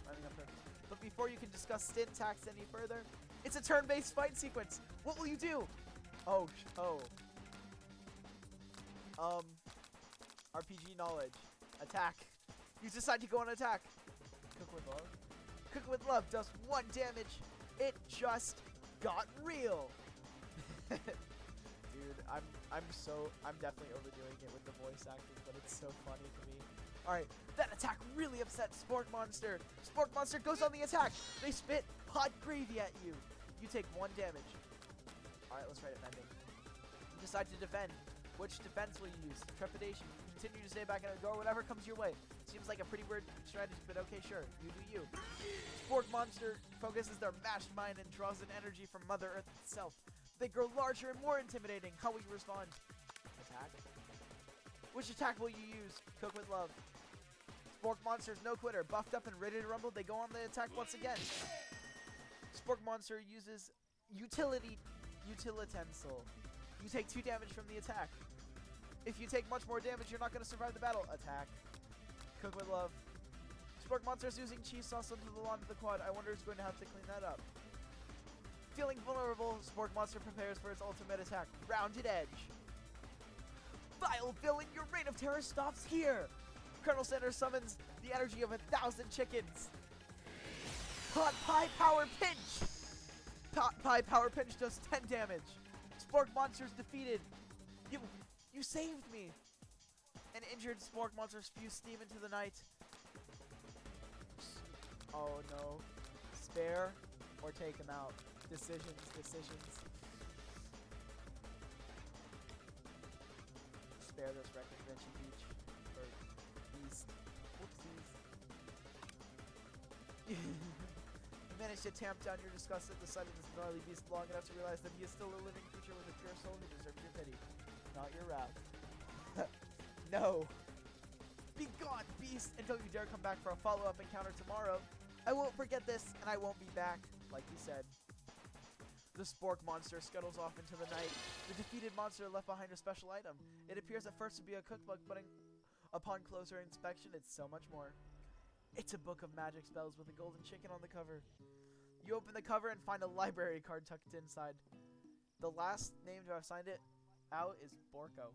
on purpose? But before you can discuss syntax any further, it's a turn-based fight sequence. What will you do? RPG knowledge. Attack. You decide to go on attack. Cook with love. Cook with love does 1 damage. It just got real. Dude, dude. I'm definitely overdoing it with the voice acting, but it's so funny to me. Alright, that attack really upset Spork Monster. Spork Monster goes on the attack. They spit hot gravy at you. You take 1 damage. Alright, let's write it mending. You decide to defend. Which defense will you use? Trepidation. Continue to stay back and ignore whatever comes your way. Seems like a pretty weird strategy, but okay, sure. You do you. Spork Monster focuses their mashed mind and draws in energy from Mother Earth itself. They grow larger and more intimidating. How will you respond? Attack. Which attack will you use? Cook with love. Spork Monster's no quitter. Buffed up and ready to rumble, they go on the attack once again. Spork Monster uses utilitensel. You take 2 damage from the attack. If you take much more damage, you're not going to survive the battle. Attack. Cook with love. Spork Monster's using cheese sauce onto the lawn of the quad. I wonder who's going to have to clean that up. Feeling vulnerable, Spork Monster prepares for its ultimate attack. Rounded Edge. Vile villain, your reign of terror stops here. Colonel Sanders summons the energy of 1,000 chickens. Pot Pie Power Pinch. Pot Pie Power Pinch does 10 damage. Spork Monster's defeated. You saved me. An injured Spork Monster spews steam into the night. Oh no. Spare or take him out. Decisions. Spare this wreckage Vinci Beach. Or Beast. Whoopsies. You managed to tamp down your disgust at the sight of this gnarly beast long enough to realize that he is still a living creature with a pure soul who deserves your pity. Not your wrath. No. Be gone, beast, until you dare come back for a follow-up encounter tomorrow. I won't forget this, and I won't be back, like you said. The Spork Monster scuttles off into the night. The defeated monster left behind a special item. It appears at first to be a cookbook, but upon closer inspection, it's so much more. It's a book of magic spells with a golden chicken on the cover. You open the cover and find a library card tucked inside. The last name to have signed it out is Borko.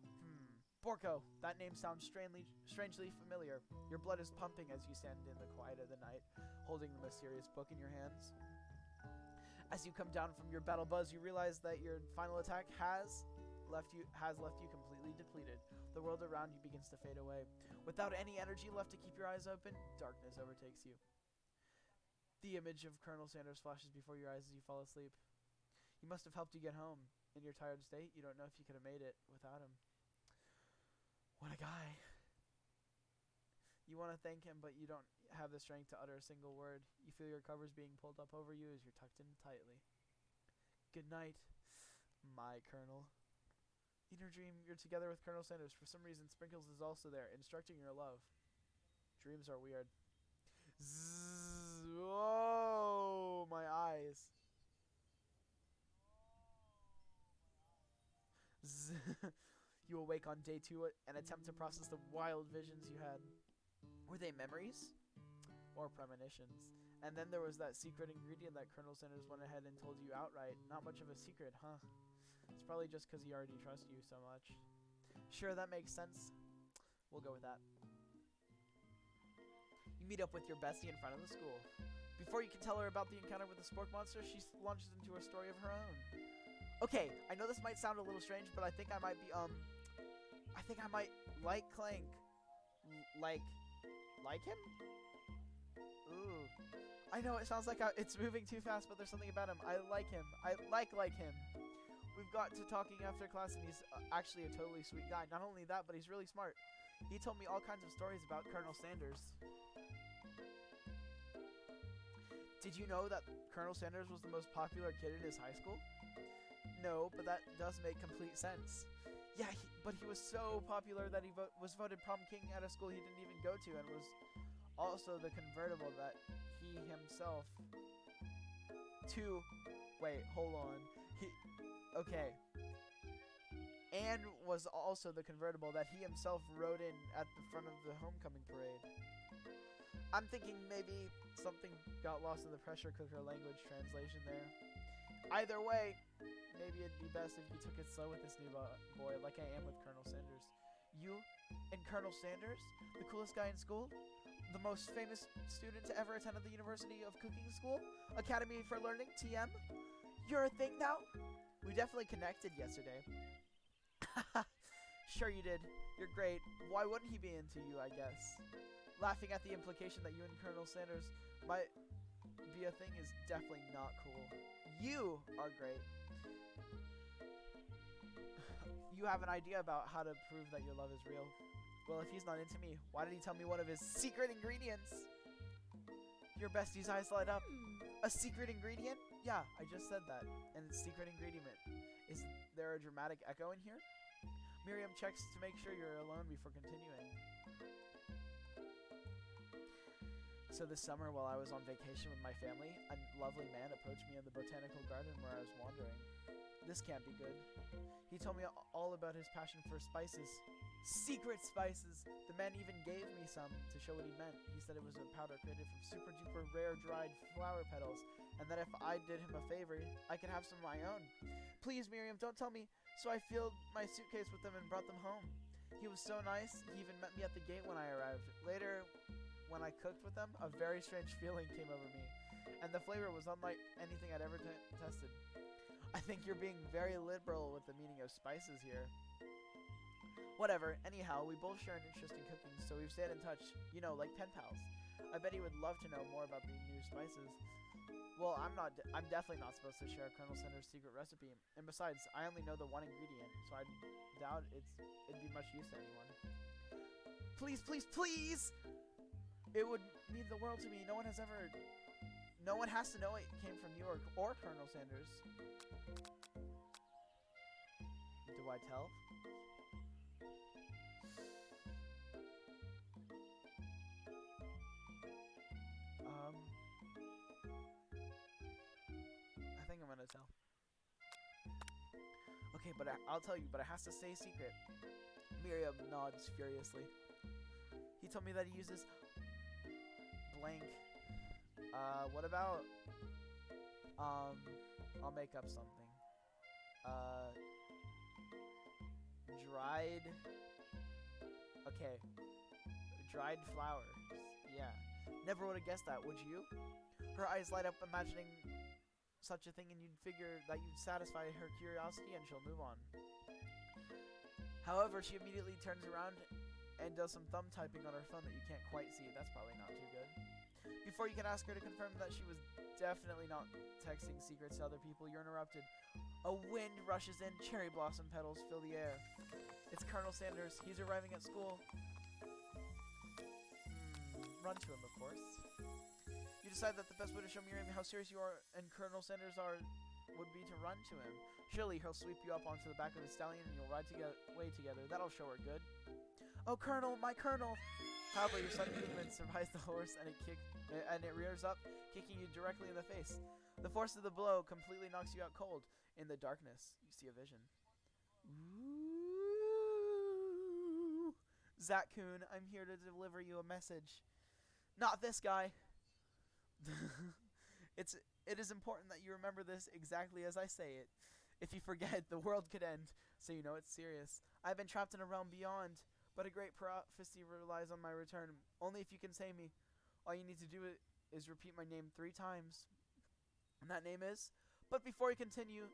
Borko. That name sounds strangely familiar. Your blood is pumping as you stand in the quiet of the night, holding the mysterious book in your hands. As you come down from your battle buzz, you realize that your final attack has left you completely depleted. The world around you begins to fade away. Without any energy left to keep your eyes open, darkness overtakes you. The image of Colonel Sanders flashes before your eyes as you fall asleep. He must have helped you get home. In your tired state, you don't know if you could have made it without him. What a guy. You want to thank him, but you don't have the strength to utter a single word. You feel your covers being pulled up over you as you're tucked in tightly. Good night, my Colonel. In your dream, you're together with Colonel Sanders. For some reason, Sprinkles is also there, instructing your love. Dreams are weird. Zzz, whoa, my eyes. Zzz. You awake on day 2 and attempt to process the wild visions you had. Were they memories? Or premonitions? And then there was that secret ingredient that Colonel Sanders went ahead and told you outright. Not much of a secret, huh? It's probably just because he already trusts you so much. Sure, that makes sense. We'll go with that. You meet up with your bestie in front of the school. Before you can tell her about the encounter with the Spork Monster, she launches into a story of her own. Okay, I know this might sound a little strange, but I think I might be, I think I might like Clank. Like him? Ooh. I know it sounds like it's moving too fast, but there's something about him. I like him. I like him. We've got to talking after class, and he's actually a totally sweet guy. Not only that, but he's really smart. He told me all kinds of stories about Colonel Sanders. Did you know that Colonel Sanders was the most popular kid in his high school? No, but that does make complete sense. Yeah, but he was so popular that he was voted prom king at a school he didn't even go to, and was also the convertible that he himself... Wait, hold on. Okay. And was also the convertible that he himself rode in at the front of the homecoming parade. I'm thinking maybe something got lost in the pressure cooker language translation there. Either way, maybe it'd be best if you took it slow with this new boy, like I am with Colonel Sanders. You and Colonel Sanders? The coolest guy in school? The most famous student to ever attend the University of Cooking School? Academy for Learning, TM? You're a thing now? We definitely connected yesterday. Sure you did. You're great. Why wouldn't he be into you, I guess? Laughing at the implication that you and Colonel Sanders might be a thing is definitely not cool. You are great. You have an idea about how to prove that your love is real. Well, if he's not into me, why did he tell me one of his secret ingredients? Your bestie's eyes light up. A secret ingredient? Yeah, I just said that. And it's secret ingredient. Is there a dramatic echo in here? Miriam checks to make sure you're alone before continuing. So this summer, while I was on vacation with my family, a lovely man approached me in the botanical garden where I was wandering. This can't be good. He told me all about his passion for spices. Secret spices! The man even gave me some to show what he meant. He said it was a powder created from super duper rare dried flower petals, and that if I did him a favor, I could have some of my own. Please, Miriam, don't tell me. So I filled my suitcase with them and brought them home. He was so nice, he even met me at the gate when I arrived. Later, when I cooked with them, a very strange feeling came over me, and the flavor was unlike anything I'd ever tested. I think you're being very liberal with the meaning of spices here. Whatever, anyhow, we both share an interest in cooking, so we've stayed in touch, you know, like pen pals. I bet he would love to know more about the new spices. Well, I'm definitely not supposed to share Colonel Sanders' secret recipe, and besides, I only know the one ingredient, so I doubt it'd be much use to anyone. Please, please, please! It would mean the world to me. No one has to know it came from you or Colonel Sanders. Do I tell? I think I'm gonna tell. Okay, but I'll tell you, but it has to stay secret. Miriam nods furiously. He told me that he uses blank. What about I'll make up something. Dried. Okay. Dried flowers. Yeah. Never would have guessed that, would you? Her eyes light up imagining such a thing, and you'd figure that you'd satisfy her curiosity and she'll move on. However, she immediately turns around and does some thumb typing on her phone that you can't quite see. That's probably not too good. Before you can ask her to confirm that she was definitely not texting secrets to other people, you're interrupted. A wind rushes in, cherry blossom petals fill the air. It's Colonel Sanders. He's arriving at school. Run to him, of course. You decide that the best way to show Miriam how serious you are and Colonel Sanders are would be to run to him. Surely he'll sweep you up onto the back of his stallion and you'll ride away together. That'll show her good. Oh, Colonel, my Colonel! However, your sudden movement surprised the horse and it rears up, kicking you directly in the face. The force of the blow completely knocks you out cold. In the darkness, you see a vision. Ooh. Zach-kun, I'm here to deliver you a message. Not this guy. It is important that you remember this exactly as I say it. If you forget, the world could end, so you know it's serious. I've been trapped in a realm beyond, but a great prophecy relies on my return. Only if you can save me. All you need to do is repeat my name 3 times. And that name is... But before he can continue,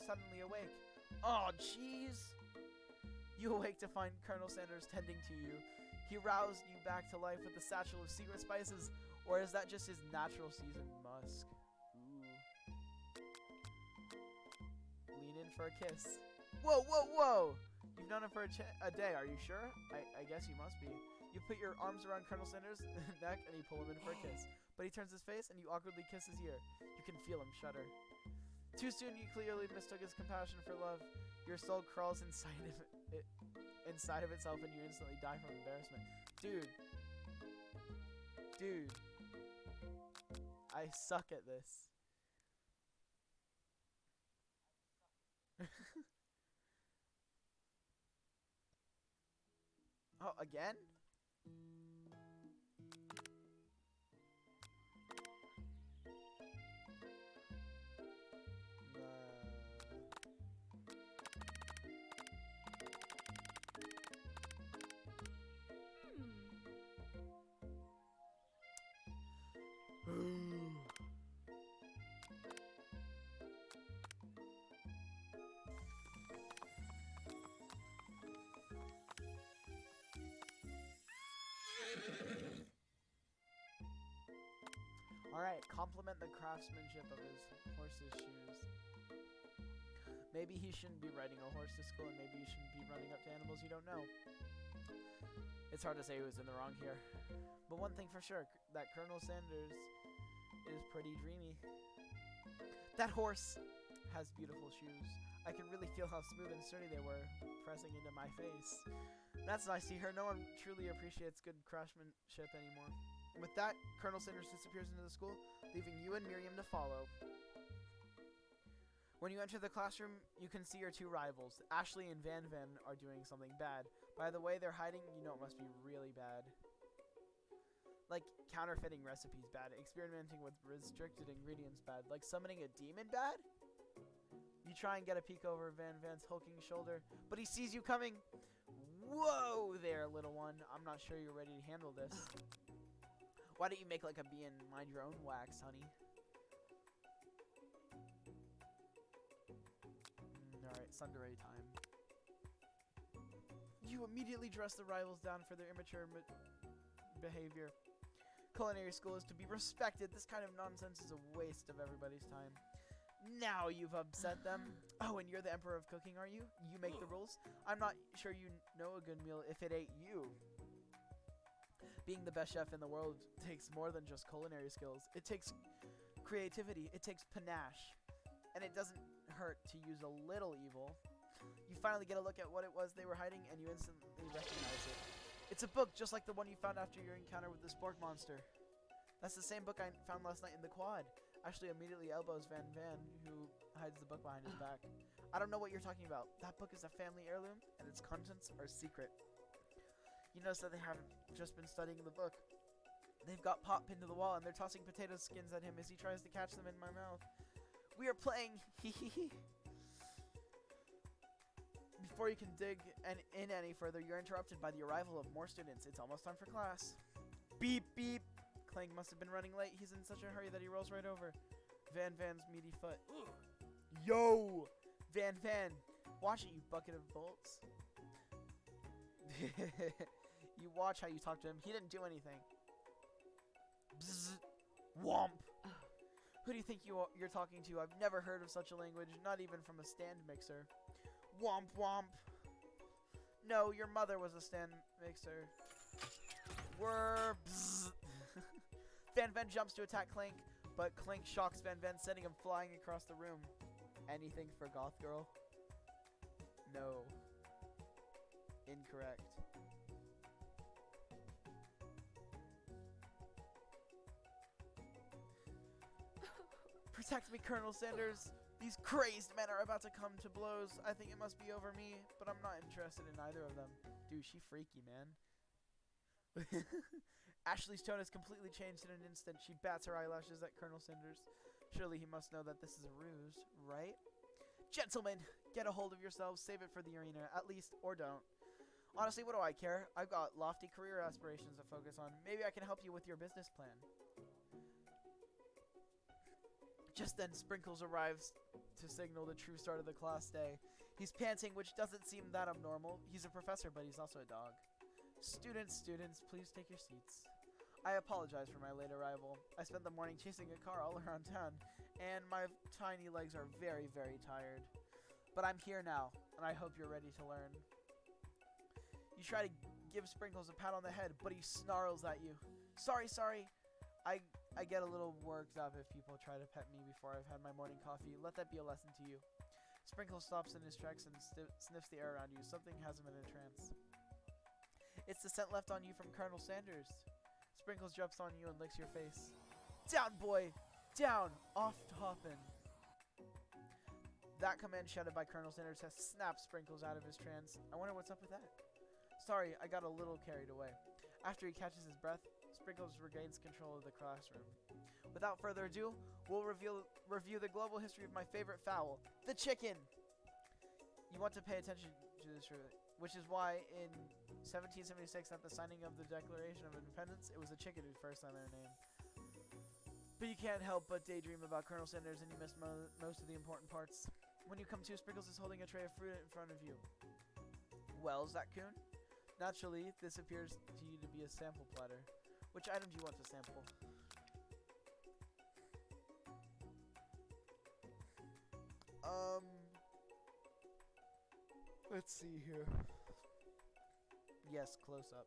suddenly awake. Oh, jeez! You awake to find Colonel Sanders tending to you. He roused you back to life with a satchel of secret spices, or is that just his natural seasoned musk? Ooh. Lean in for a kiss. Whoa, whoa, whoa! You've known him for a day, are you sure? I guess you must be. You put your arms around Colonel Sanders' neck and you pull him in for a kiss. But he turns his face and you awkwardly kiss his ear. You can feel him shudder. Too soon you clearly mistook his compassion for love. Your soul crawls inside of itself and you instantly die from embarrassment. Dude. I suck at this. Oh, again? Alright, compliment the craftsmanship of his horse's shoes. Maybe he shouldn't be riding a horse to school, and maybe he shouldn't be running up to animals you don't know. It's hard to say who's in the wrong here. But one thing for sure, that Colonel Sanders is pretty dreamy. That horse has beautiful shoes. I can really feel how smooth and sturdy they were, pressing into my face. That's nice to hear. No one truly appreciates good craftsmanship anymore. And with that, Colonel Sanders disappears into the school, leaving you and Miriam to follow. When you enter the classroom, you can see your two rivals. Ashley and Van Van are doing something bad. By the way they're hiding, you know it must be really bad. Like counterfeiting recipes bad, experimenting with restricted ingredients bad, like summoning a demon bad? You try and get a peek over Van Van's hulking shoulder, but he sees you coming. Whoa there, little one. I'm not sure you're ready to handle this. Why don't you make like a bee and mind your own wax, honey? Alright, Sundere time. You immediately dress the rivals down for their immature behavior. Culinary school is to be respected. This kind of nonsense is a waste of everybody's time. Now you've upset them. Oh, and you're the emperor of cooking, are you? You make the rules? I'm not sure you know a good meal if it ain't you. Being the best chef in the world takes more than just culinary skills. It takes creativity. It takes panache. And it doesn't hurt to use a little evil. You finally get a look at what it was they were hiding, and you instantly recognize it. It's a book, just like the one you found after your encounter with the spork monster. That's the same book I found last night in the quad. Ashley immediately elbows Van Van, who hides the book behind his back. I don't know what you're talking about. That book is a family heirloom, and its contents are secret. You notice that they haven't just been studying the book. They've got Pop pinned to the wall, and they're tossing potato skins at him as he tries to catch them in my mouth. We are playing, hee hee hee. Before you can dig in any further, you're interrupted by the arrival of more students. It's almost time for class. Beep, beep. Clank must have been running late. He's in such a hurry that he rolls right over Van Van's meaty foot. Yo! Van Van! Watch it, you bucket of bolts. You watch how you talk to him. He didn't do anything. Bzz. Womp! Who do you think you're talking to? I've never heard of such a language, not even from a stand mixer. Womp womp. No, your mother was a stand mixer. Bzz. Van Van jumps to attack Clank, but Clank shocks Van Van, sending him flying across the room. Anything for Goth Girl? No. Incorrect. Protect me, Colonel Sanders. These crazed men are about to come to blows. I think it must be over me, but I'm not interested in either of them. Dude, she freaky, man. Ashley's tone has completely changed in an instant. She bats her eyelashes at Colonel Sanders. Surely he must know that this is a ruse, right? Gentlemen, get a hold of yourselves. Save it for the arena, at least, or don't. Honestly, what do I care? I've got lofty career aspirations to focus on. Maybe I can help you with your business plan. Just then, Sprinkles arrives to signal the true start of the class day. He's panting, which doesn't seem that abnormal. He's a professor, but he's also a dog. Students, please take your seats. I apologize for my late arrival. I spent the morning chasing a car all around town, and my tiny legs are very, very tired. But I'm here now, and I hope you're ready to learn. You try to give Sprinkles a pat on the head, but he snarls at you. Sorry. I get a little worked up if people try to pet me before I've had my morning coffee. Let that be a lesson to you. Sprinkles stops in his tracks and sniffs the air around you. Something has him in a trance. It's the scent left on you from Colonel Sanders. Sprinkles jumps on you and licks your face. Down, boy! Down! Off to hoppin'. That command shouted by Colonel Sanders has snapped Sprinkles out of his trance. I wonder what's up with that. Sorry, I got a little carried away. After he catches his breath, Sprinkles regains control of the classroom. Without further ado, we'll review the global history of my favorite fowl, the chicken! You want to pay attention to this, which is why in 1776, at the signing of the Declaration of Independence, it was a chicken who first signed their name. But you can't help but daydream about Colonel Sanders, and you miss most of the important parts. When you come to, Sprinkles is holding a tray of fruit in front of you. Well, is that Coon? Naturally, this appears to you to be a sample platter. Which item do you want to sample? Um, let's see here. Yes, close up.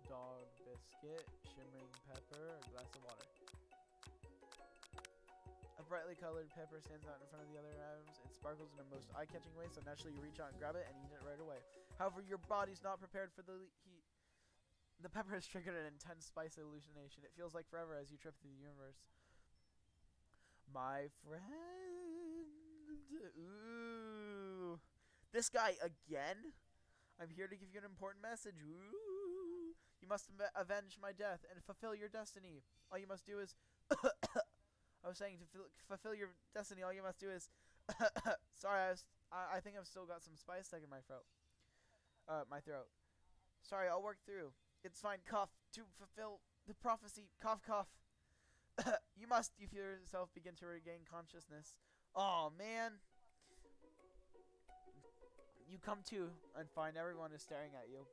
Dog biscuit, shimmering pepper, a glass of water. A brightly colored pepper stands out in front of the other items. It sparkles in a most eye-catching way, so naturally you reach out and grab it and eat it right away. However, your body's not prepared for the heat. The pepper has triggered an intense spice hallucination. It feels like forever as you trip through the universe. My friend. Ooh. This guy again? I'm here to give you an important message. Ooh. You must avenge my death and fulfill your destiny. All you must do is... I was saying to fulfill your destiny, all you must do is... Sorry, I think I've still got some spice stuck in my throat. My throat. Sorry, I'll work through. It's fine, cough. To fulfill the prophecy. Cough, cough. You feel yourself begin to regain consciousness. Oh man. You come to and find everyone is staring at you.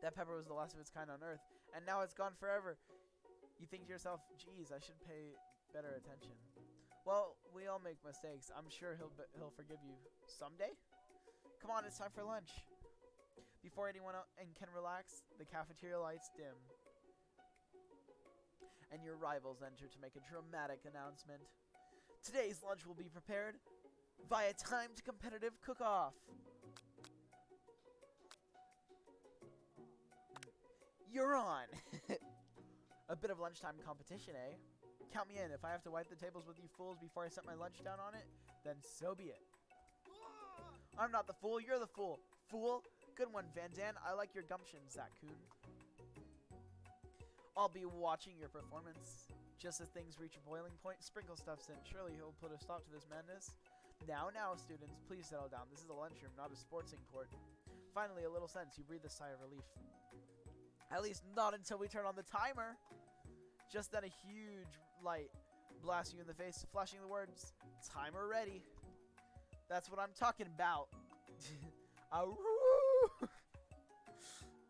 That pepper was the last of its kind on Earth, and now it's gone forever. You think to yourself, geez, I should pay better attention. Well, we all make mistakes. I'm sure he'll forgive you someday. Come on, it's time for lunch. Before anyone can relax, the cafeteria lights dim. And your rivals enter to make a dramatic announcement. Today's lunch will be prepared via timed competitive cook-off. You're on! A bit of lunchtime competition, eh? Count me in. If I have to wipe the tables with you fools before I set my lunch down on it, then so be it. I'm not the fool, you're the fool. Fool? Good one, Van Dan. I like your gumption, Zach-kun. I'll be watching your performance. Just as things reach a boiling point, Sprinkle stuffs in. Surely he'll put a stop to this madness. Now, students, please settle down. This is a lunchroom, not a sportsing court. Finally, a little sense. You breathe a sigh of relief. At least not until we turn on the timer. Just then a huge light blasts you in the face, flashing the words, timer ready. That's what I'm talking about.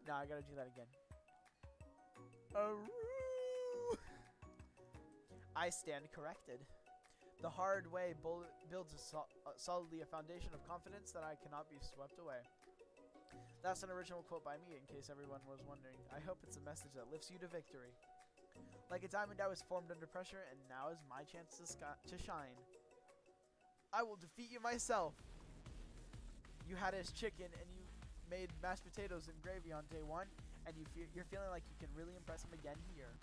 No, I gotta do that again. I stand corrected. The hard way builds solidly a foundation of confidence that I cannot be swept away. That's an original quote by me, in case everyone was wondering. I hope it's a message that lifts you to victory. Like a diamond, I was formed under pressure, and now is my chance to shine. I will defeat you myself. You had his chicken, and you made mashed potatoes and gravy on day one, and you're feeling like you can really impress him again here.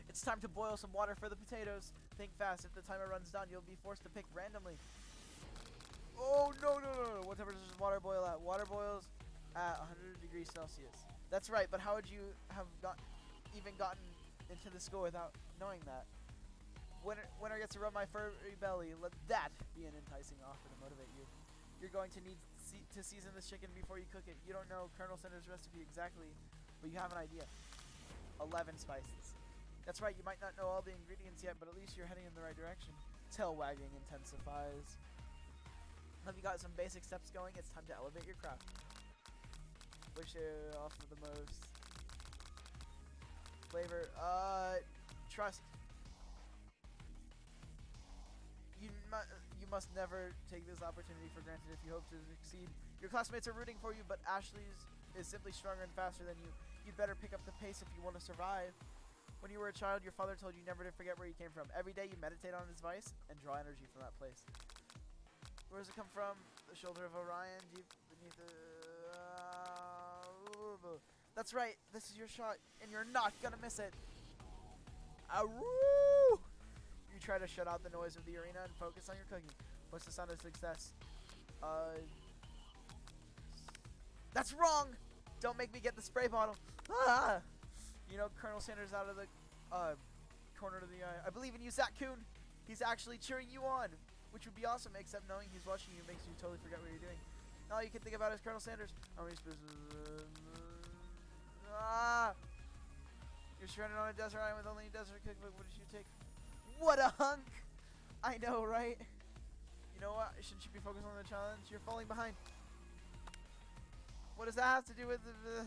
It's time to boil some water for the potatoes. Think fast. If the timer runs down, you'll be forced to pick randomly. Oh, no. What temperature does water boil at? Water boils at 100 degrees Celsius. That's right, but how would you have even gotten into the school without knowing that? Winner gets to rub my furry belly. Let that be an enticing offer to motivate you. You're going to need to season this chicken before you cook it. You don't know Colonel Sanders' recipe exactly, but you have an idea. 11 spices. That's right, you might not know all the ingredients yet, but at least you're heading in the right direction. Tail wagging intensifies. Have you got some basic steps going? It's time to elevate your craft. Which offer the most flavor? Trust. You must never take this opportunity for granted if you hope to succeed. Your classmates are rooting for you, but Ashley's is simply stronger and faster than you. You'd better pick up the pace if you want to survive. When you were a child, your father told you never to forget where you came from. Every day you meditate on his advice and draw energy from that place. Where does it come from? The shoulder of Orion, deep beneath the... That's right, this is your shot, and you're not gonna miss it. You try to shut out the noise of the arena and focus on your cooking. What's the sound of success? That's wrong! Don't make me get the spray bottle. Ah! You know, Colonel Sanders out of the corner of the eye. I believe in you, Zach-kun. He's actually cheering you on, which would be awesome, except knowing he's watching you makes you totally forget what you're doing. All you can think about is Colonel Sanders. You're stranded on a desert island with only a desert cookbook. What did you take? What a hunk! I know, right? You know what? Shouldn't you be focused on the challenge? You're falling behind. What does that have to do with the...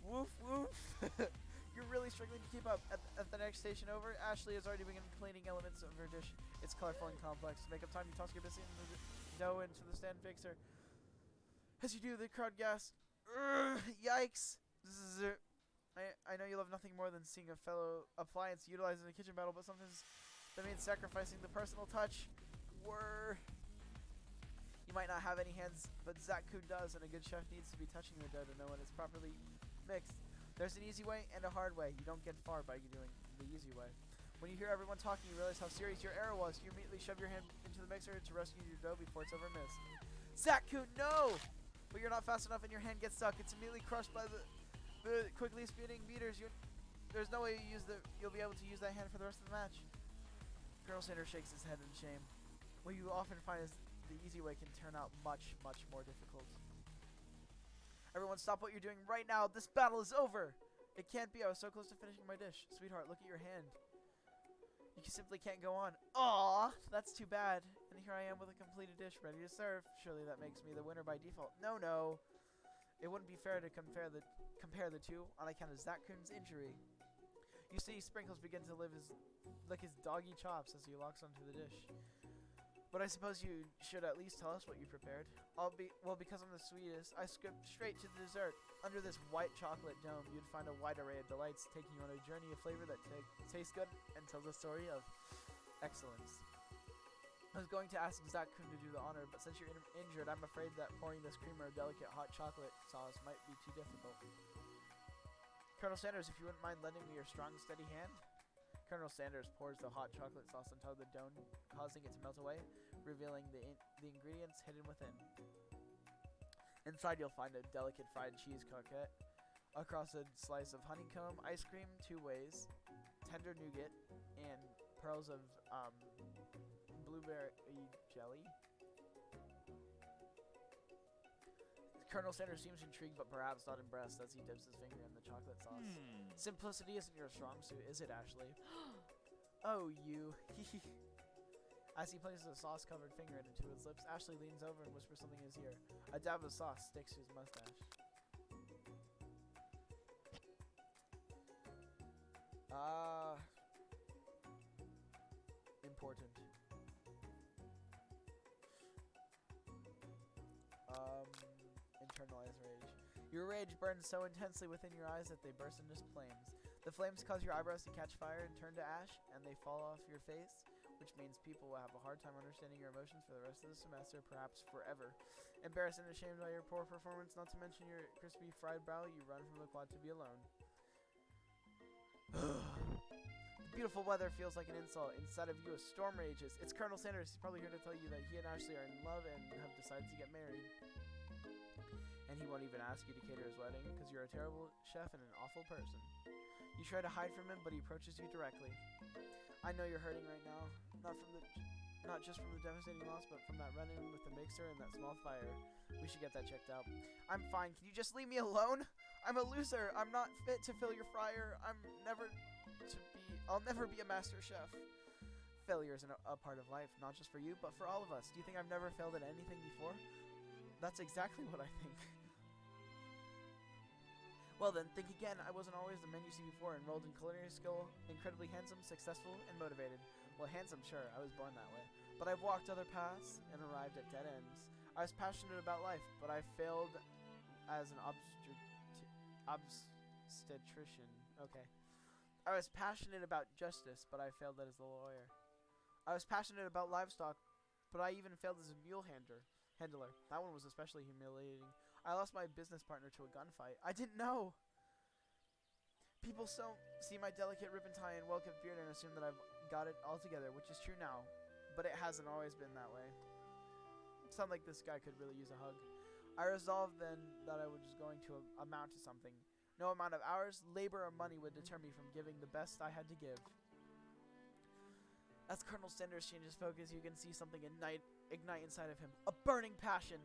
Woof, woof. You're really struggling to keep up. At the next station over, Ashley has already begun cleaning elements of her dish. It's colorful and complex. To make up time, you toss your biscuit and the dough into the stand mixer. As you do, the crowd gasps. Yikes! I know you love nothing more than seeing a fellow appliance utilized in a kitchen battle, but sometimes that means sacrificing the personal touch. You might not have any hands, but Zach-kun does, and a good chef needs to be touching the dough to know when it's properly mixed. There's an easy way and a hard way. You don't get far by doing the easy way. When you hear everyone talking, you realize how serious your error was. You immediately shove your hand into the mixer to rescue your dough before it's over missed. Zach-kun, no! But you're not fast enough and your hand gets stuck. It's immediately crushed by the quickly spinning beaters. There's no way you'll be able to use that hand for the rest of the match. Colonel Sanders shakes his head in shame. What you often find is the easy way can turn out much, much more difficult. Everyone stop what you're doing right now. This battle is over. It can't be. I was so close to finishing my dish. Sweetheart, look at your hand. You simply can't go on. Aww, that's too bad. And here I am with a completed dish ready to serve. Surely that makes me the winner by default. No. It wouldn't be fair to compare the two on account of Zach-kun's injury. You see, Sprinkles begins to lick his doggy chops as he locks onto the dish. But I suppose you should at least tell us what you prepared. Because I'm the sweetest, I skipped straight to the dessert. Under this white chocolate dome, you'd find a wide array of delights, taking you on a journey of flavor that tastes good and tells a story of excellence. I was going to ask Zach-kun to do the honor, but since you're injured, I'm afraid that pouring this cream or delicate hot chocolate sauce might be too difficult. Colonel Sanders, if you wouldn't mind lending me your strong, steady hand? Colonel Sanders pours the hot chocolate sauce on top of the dough, causing it to melt away, revealing the ingredients hidden within. Inside you'll find a delicate fried cheese croquette, across a slice of honeycomb ice cream 2 ways, tender nougat, and pearls of blueberry jelly. Colonel Sanders seems intrigued but perhaps not impressed as he dips his finger in the chocolate sauce. Simplicity isn't your strong suit, is it, Ashley? Oh, you. As he places a sauce-covered finger into his lips, Ashley leans over and whispers something in his ear. A dab of sauce sticks to his mustache. Important. Internalize rage. Your rage burns so intensely within your eyes that they burst into flames. The flames cause your eyebrows to catch fire and turn to ash, and they fall off your face, which means people will have a hard time understanding your emotions for the rest of the semester, perhaps forever. Embarrassed and ashamed by your poor performance, not to mention your crispy fried brow, you run from the quad to be alone. Beautiful weather feels like an insult. Inside of you, a storm rages. It's Colonel Sanders. He's probably here to tell you that he and Ashley are in love and have decided to get married. And he won't even ask you to cater his wedding because you're a terrible chef and an awful person. You try to hide from him, but he approaches you directly. I know you're hurting right now, not just from the devastating loss, but from that run-in with the mixer and that small fire. We should get that checked out. I'm fine. Can you just leave me alone? I'm a loser. I'm not fit to fill your fryer. I'll never be a master chef. Failure is a part of life, not just for you, but for all of us. Do you think I've never failed at anything before? That's exactly what I think. Well then, think again. I wasn't always the man you see before, enrolled in culinary school, incredibly handsome, successful, and motivated. Well, handsome, sure, I was born that way. But I've walked other paths and arrived at dead ends. I was passionate about life, but I failed as an obstetrician. Okay. I was passionate about justice, but I failed as a lawyer. I was passionate about livestock, but I even failed as a mule handler. That one was especially humiliating. I lost my business partner to a gunfight. I didn't know. People see my delicate ribbon tie and well-kept beard and assume that I've got it all together, which is true now. But it hasn't always been that way. Sound like this guy could really use a hug. I resolved then that I was going to amount to something. No amount of hours, labor, or money would deter me from giving the best I had to give. As Colonel Sanders changes focus, you can see something ignite inside of him. A burning passion.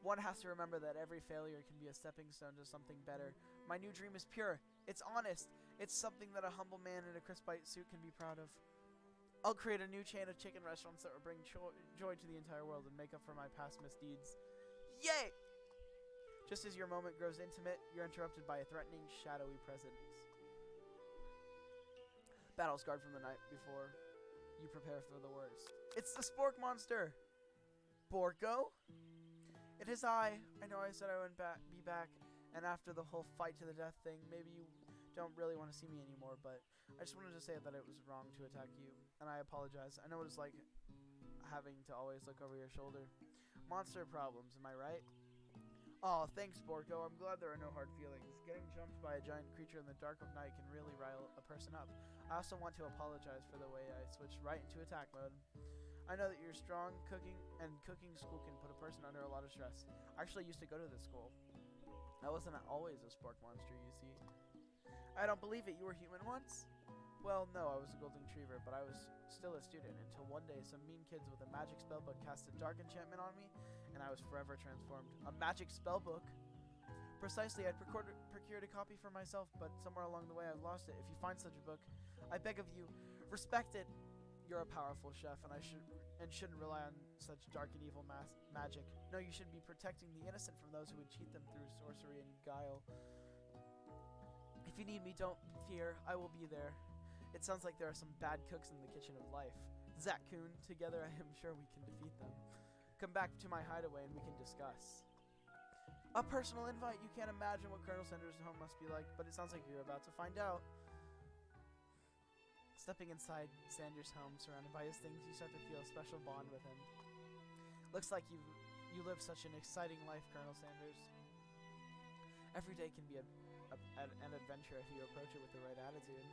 One has to remember that every failure can be a stepping stone to something better. My new dream is pure. It's honest. It's something that a humble man in a crisp white suit can be proud of. I'll create a new chain of chicken restaurants that will bring joy to the entire world and make up for my past misdeeds. Yay! Just as your moment grows intimate, you're interrupted by a threatening, shadowy presence. Battle scarred from the night before. You prepare for the worst. It's the Spork monster! Borko? It is I. I know I said I wouldn't be back, and after the whole fight to the death thing, maybe you don't really want to see me anymore, but I just wanted to say that it was wrong to attack you, and I apologize. I know what it's like having to always look over your shoulder. Monster problems, am I right? Aw, thanks, Borko. I'm glad there are no hard feelings. Getting jumped by a giant creature in the dark of night can really rile a person up. I also want to apologize for the way I switched right into attack mode. I know that you're strong, cooking school can put a person under a lot of stress. I actually used to go to this school. I wasn't always a Spork monster, you see. I don't believe it. You were human once? Well, no, I was a golden retriever, but I was still a student until one day some mean kids with a magic spellbook cast a dark enchantment on me, and I was forever transformed. A magic spellbook? Precisely, I'd procured a copy for myself, but somewhere along the way I lost it. If you find such a book, I beg of you, respect it. You're a powerful chef, and shouldn't rely on such dark and evil magic. No, you should be protecting the innocent from those who would cheat them through sorcery and guile. If you need me, don't fear. I will be there. It sounds like there are some bad cooks in the kitchen of life. Zakun, together I am sure we can defeat them. Come back to my hideaway and we can discuss. A personal invite. You can't imagine what Colonel Sanders' home must be like, but it sounds like you're about to find out. Stepping inside Sanders' home, surrounded by his things, you start to feel a special bond with him. Looks like you live such an exciting life, Colonel Sanders. Every day can be an adventure if you approach it with the right attitude.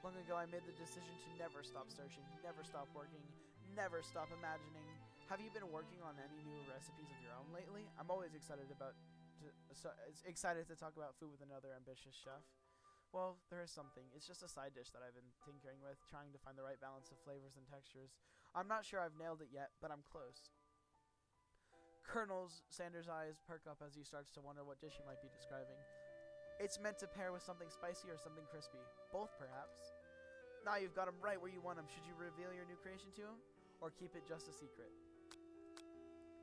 Long ago, I made the decision to never stop searching, never stop working, never stop imagining. Have you been working on any new recipes of your own lately? I'm always excited to talk about food with another ambitious chef. Well, there is something. It's just a side dish that I've been tinkering with, trying to find the right balance of flavors and textures. I'm not sure I've nailed it yet, but I'm close. Colonel Sanders' eyes perk up as he starts to wonder what dish he might be describing. It's meant to pair with something spicy or something crispy. Both, perhaps. Now you've got him right where you want him. Should you reveal your new creation to him? Or keep it just a secret?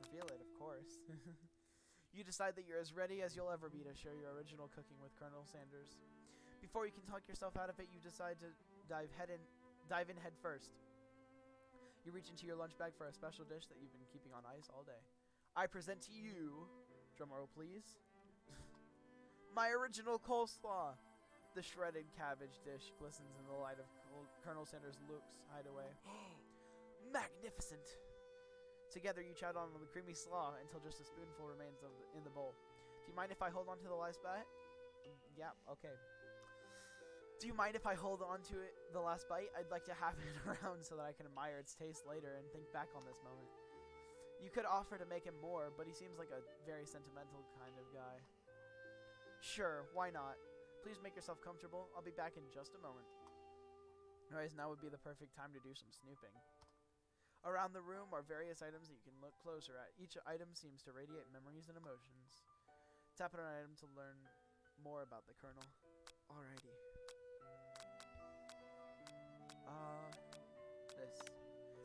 Reveal it, of course. You decide that you're as ready as you'll ever be to share your original cooking with Colonel Sanders. Before you can talk yourself out of it, you decide to dive in head first. You reach into your lunch bag for a special dish that you've been keeping on ice all day. I present to you, drumroll please, my original coleslaw. The shredded cabbage dish glistens in the light of Colonel Sanders' Luke's hideaway. Magnificent! Together you chow down on the creamy slaw until just a spoonful remains in the bowl. Do you mind if I hold on to the last bite? Yeah, okay. Do you mind if I hold on to it the last bite? I'd like to have it around so that I can admire its taste later and think back on this moment. You could offer to make him more, but he seems like a very sentimental kind of guy. Sure, why not? Please make yourself comfortable. I'll be back in just a moment. Alright, now would be the perfect time to do some snooping. Around the room are various items that you can look closer at. Each item seems to radiate memories and emotions. Tap on an item to learn more about the Colonel. Alrighty.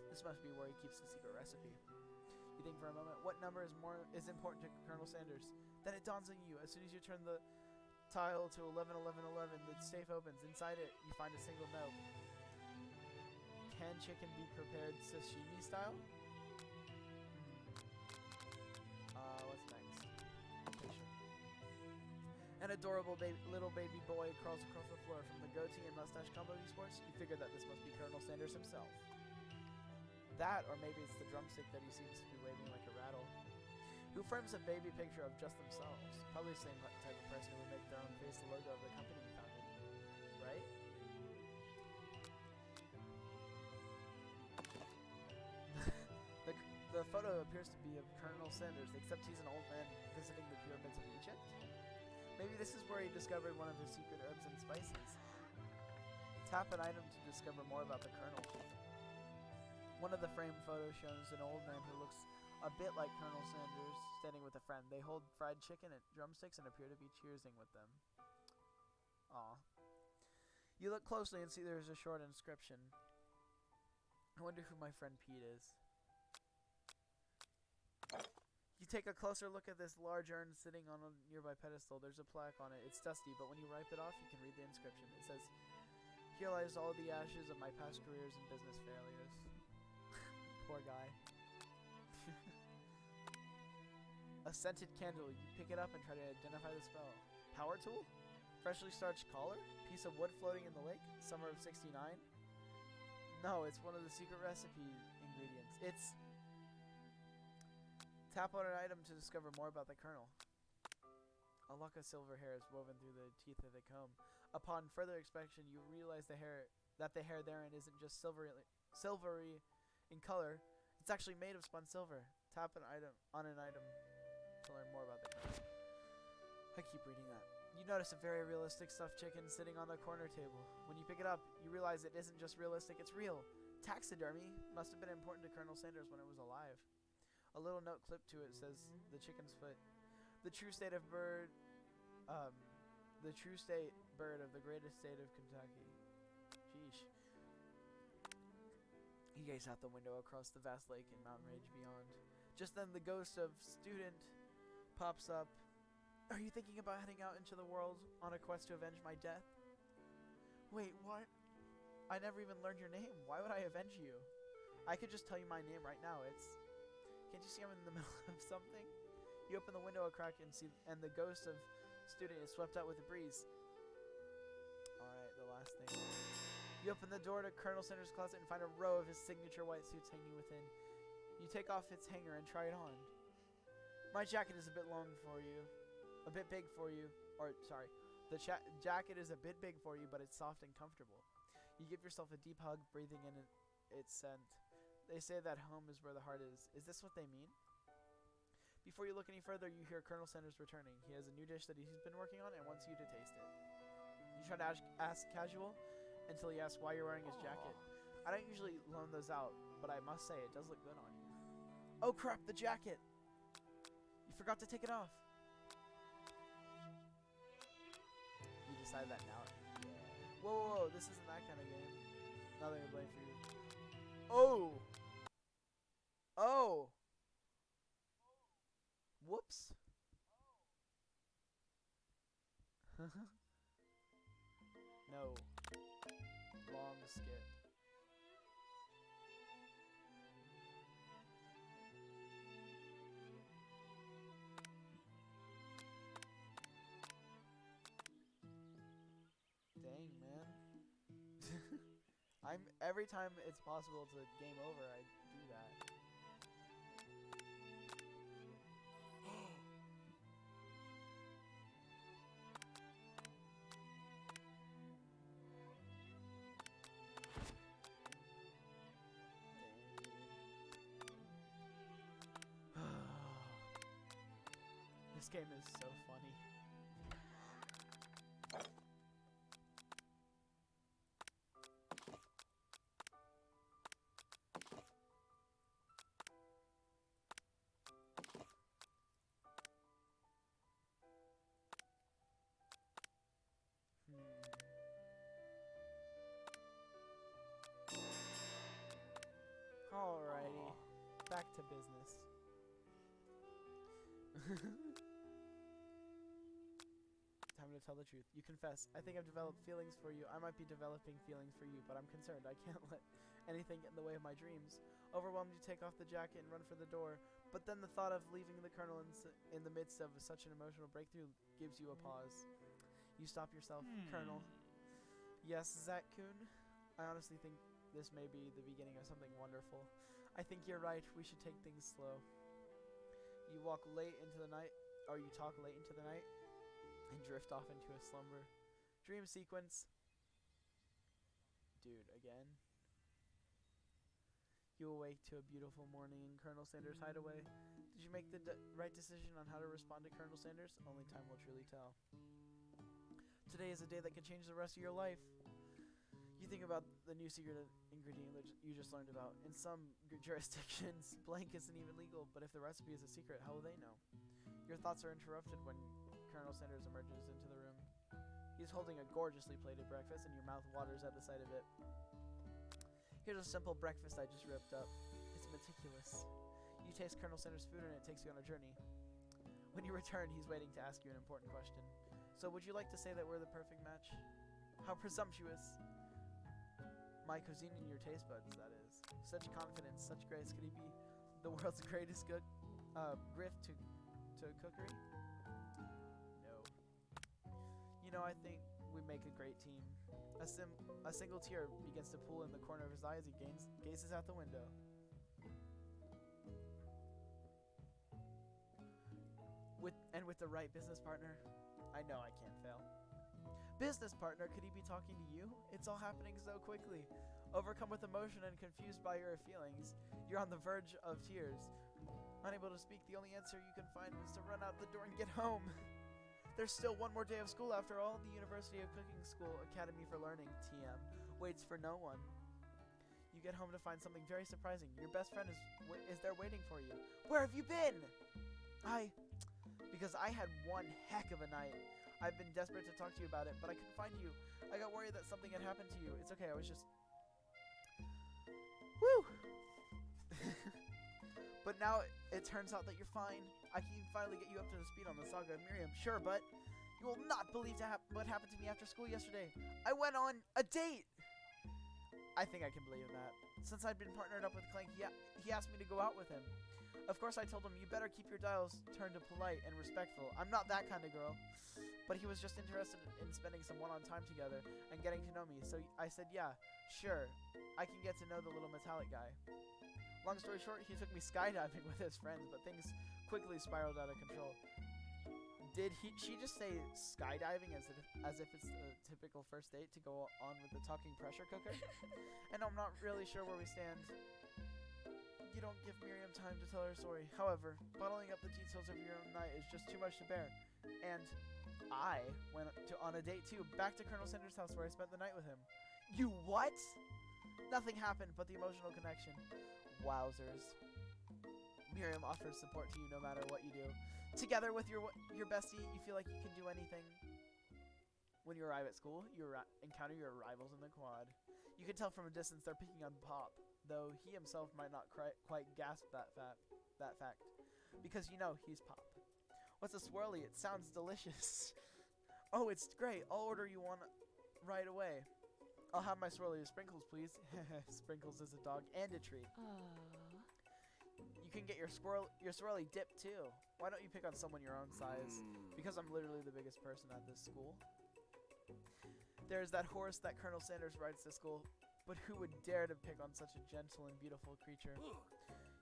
This must be where he keeps the secret recipe. You think for a moment, what number is important to Colonel Sanders? Then it dawns on you. As soon as you turn the tile to 111111, the safe opens. Inside it, you find a single note. Can chicken be prepared sashimi style? What's next? Picture. An adorable little baby boy crawls across the floor. From the goatee and mustache combo he sports, you figure that this must be Colonel Sanders himself. That, or maybe it's the drumstick that he seems to be waving like a rattle. Who frames a baby picture of just themselves? Probably the same type of person who would make their own face the logo of the company you founded. Right? The photo appears to be of Colonel Sanders, except he's an old man visiting the pyramids of Egypt. Maybe this is where he discovered one of his secret herbs and spices. Tap an item to discover more about the Colonel. One of the framed photos shows an old man who looks a bit like Colonel Sanders standing with a friend. They hold fried chicken and drumsticks and appear to be cheersing with them. Aw. You look closely and see there's a short inscription. I wonder who my friend Pete is. You take a closer look at this large urn sitting on a nearby pedestal. There's a plaque on it. It's dusty, but when you wipe it off, you can read the inscription. It says, Here lies all the ashes of my past careers and business failures. Poor guy. A scented candle. You pick it up and try to identify the spell. Power tool? Freshly starched collar? Piece of wood floating in the lake? Summer of 69? No, it's one of the secret recipe ingredients. It's... Tap on an item to discover more about the kernel. A lock of silver hair is woven through the teeth of the comb. Upon further inspection, you realize the hair therein isn't just silvery in color. It's actually made of spun silver. Tap on an item to learn more about the kernel. I keep reading that. You notice a very realistic stuffed chicken sitting on the corner table. When you pick it up, you realize it isn't just realistic, it's real. Taxidermy must have been important to Colonel Sanders when it was alive. A little note clipped to it says, the chicken's foot. The true state bird of the greatest state of Kentucky. Sheesh. He gazed out the window across the vast lake and mountain range beyond. Just then the ghost of student pops up. Are you thinking about heading out into the world on a quest to avenge my death? Wait, what? I never even learned your name. Why would I avenge you? I could just tell you my name right now. Can't you see I'm in the middle of something? You open the window a crack and the ghost of student is swept out with the breeze. Alright, the last thing. You open the door to Colonel Sanders' closet and find a row of his signature white suits hanging within. You take off its hanger and try it on. My jacket is a bit long for you. A bit big for you. The jacket is a bit big for you, but it's soft and comfortable. You give yourself a deep hug, breathing in its scent. They say that home is where the heart is. Is this what they mean? Before you look any further, you hear Colonel Sanders returning. He has a new dish that he's been working on and wants you to taste it. You try to ask casual until he asks why you're wearing his jacket. I don't usually loan those out, but I must say it does look good on you. Oh crap, the jacket! You forgot to take it off. You decide that now. Yeah. Whoa, this isn't that kind of game. Nothing to blame for you. Oh! Oh! Whoops. No. Long skip. Dang, man. Every time it's possible to game over, I do that. This game is so funny. Alrighty, back to business. Time to tell the truth. You confess. I think I've developed feelings for you. I might be developing feelings for you, but I'm concerned. I can't let anything get in the way of my dreams. Overwhelmed, you take off the jacket and run for the door, but then the thought of leaving the Colonel in the midst of such an emotional breakthrough gives you a pause. You stop yourself. Colonel. Yes, Zach-kun? I honestly think this may be the beginning of something wonderful. I think you're right. We should take things slow. You walk late into the night, or you talk late into the night, and drift off into a slumber. Dream sequence. Dude, again. You awake to a beautiful morning in Colonel Sanders' hideaway. Did you make the right decision on how to respond to Colonel Sanders? Only time will truly tell. Today is a day that can change the rest of your life. You think about the new secret ingredient that you just learned about. In some jurisdictions, blank isn't even legal, but if the recipe is a secret, how will they know? Your thoughts are interrupted when Colonel Sanders emerges into the room. He's holding a gorgeously plated breakfast, and your mouth waters at the sight of it. Here's a simple breakfast I just ripped up. It's meticulous. You taste Colonel Sanders' food, and it takes you on a journey. When you return, he's waiting to ask you an important question. So would you like to say that we're the perfect match? How presumptuous. My cuisine in your taste buds, that is. Such confidence, such grace. Could he be the world's greatest grift to cookery? No. You know, I think we make a great team. A single tear begins to pool in the corner of his eye as he gazes out the window. With the right business partner, I know I can't fail. Business partner, could he be talking to you? It's all happening so quickly. Overcome with emotion and confused by your feelings, you're on the verge of tears. Unable to speak, the only answer you can find is to run out the door and get home. There's still one more day of school after all. The University of Cooking School Academy for Learning, TM, waits for no one. You get home to find something very surprising. Your best friend is there waiting for you. Where have you been? Because I had one heck of a night. I've been desperate to talk to you about it, but I couldn't find you. I got worried that something had happened to you. It's okay, I was just... Woo! But now it turns out that you're fine. I can finally get you up to the speed on the saga of Miriam. Sure, but you will not believe what happened to me after school yesterday. I went on a date! I think I can believe that. Since I'd been partnered up with Clank, he asked me to go out with him. Of course, I told him, you better keep your dials turned to polite and respectful. I'm not that kind of girl. But he was just interested in spending some one-on time together and getting to know me. So I said, yeah, sure. I can get to know the little metallic guy. Long story short, he took me skydiving with his friends, but things quickly spiraled out of control. Did she just say skydiving as if it's the typical first date to go on with the talking pressure cooker? And I'm not really sure where we stand. You don't give Miriam time to tell her story. However, bottling up the details of your own night is just too much to bear. And I went on a date too, back to Colonel Sanders' house where I spent the night with him. You what? Nothing happened but the emotional connection. Wowzers. Miriam offers support to you no matter what you do. Together with your bestie, you feel like you can do anything. When you arrive at school, you encounter your rivals in the quad. You can tell from a distance they're picking on Pop, though he himself might not quite grasp that fact. Because you know he's Pop. What's a swirly? It sounds delicious. Oh, it's great. I'll order you one right away. I'll have my swirly with sprinkles, please. Sprinkles is a dog and a treat. You can get your swirly dip too. Why don't you pick on someone your own size? Because I'm literally the biggest person at this school. There's that horse that Colonel Sanders rides to school, but who would dare to pick on such a gentle and beautiful creature?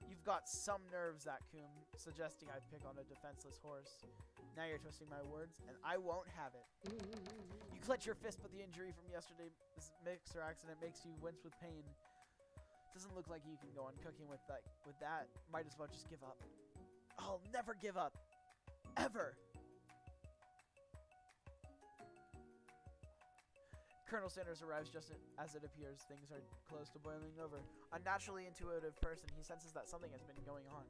You've got some nerve, Zakkum, suggesting I pick on a defenseless horse. Now you're twisting my words, and I won't have it. You clench your fist, but the injury from yesterday's mixer accident makes you wince with pain. Doesn't look like you can go on cooking with that. Might as well just give up. I'll never give up. Ever! Colonel Sanders arrives just as it appears things are close to boiling over. A naturally intuitive person, he senses that something has been going on.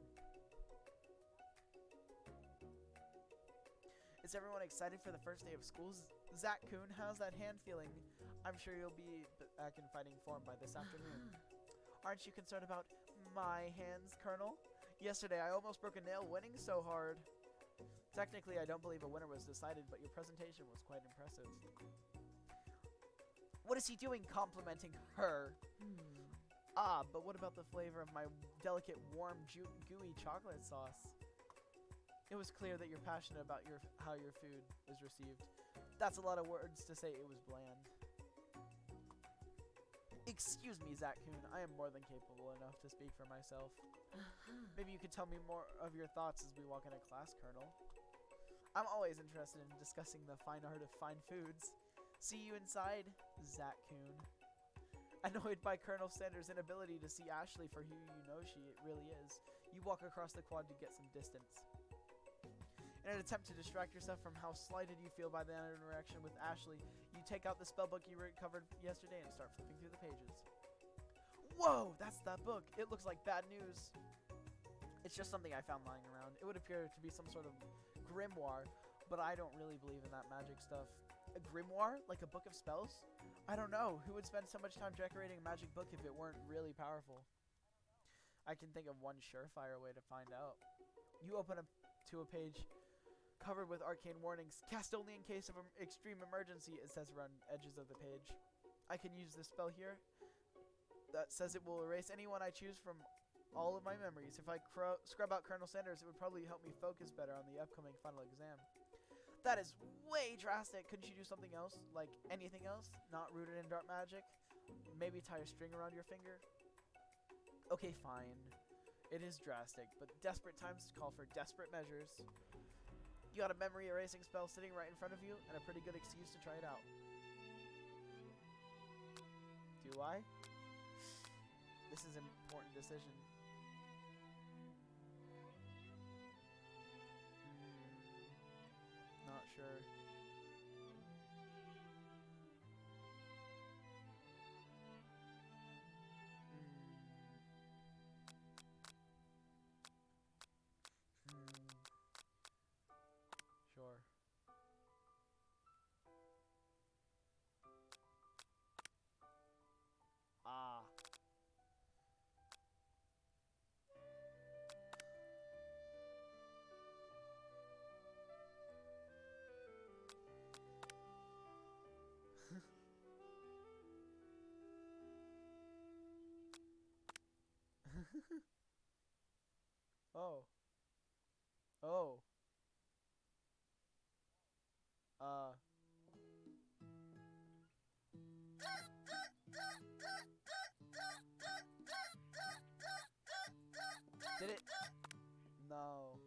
Is everyone excited for the first day of school? Zakkum, how's that hand feeling? I'm sure you'll be back in fighting form by this afternoon. Aren't you concerned about my hands, Colonel? Yesterday I almost broke a nail winning so hard. Technically, I don't believe a winner was decided, but your presentation was quite impressive. What is he doing complimenting her? But what about the flavor of my delicate, warm, gooey chocolate sauce? It was clear that you're passionate about how your food is received. That's a lot of words to say it was bland. Excuse me, Zakkum. I am more than capable enough to speak for myself. Maybe you could tell me more of your thoughts as we walk into class, Colonel. I'm always interested in discussing the fine art of fine foods. See you inside, Zakkum. Annoyed by Colonel Sanders' inability to see Ashley for who you know she really is, you walk across the quad to get some distance. In an attempt to distract yourself from how slighted you feel by the interaction with Ashley, you take out the spellbook you recovered yesterday and start flipping through the pages. Whoa, that's that book. It looks like bad news. It's just something I found lying around. It would appear to be some sort of grimoire, but I don't really believe in that magic stuff. A grimoire? Like a book of spells? I don't know. Who would spend so much time decorating a magic book if it weren't really powerful? I can think of one surefire way to find out. You open up to a page covered with arcane warnings. Cast only in case of an extreme emergency, it says around edges of the page. I can use this spell here. that says it will erase anyone I choose from all of my memories. If I scrub out Colonel Sanders, it would probably help me focus better on the upcoming final exam. That is way drastic. Couldn't you do something else? Like anything else? Not rooted in dark magic? Maybe tie a string around your finger? Okay, fine. It is drastic, but desperate times call for desperate measures. You got a memory erasing spell sitting right in front of you, and a pretty good excuse to try it out. Do I? This is an important decision. Not sure. Sure. Ah. Oh. Oh. Did it? No.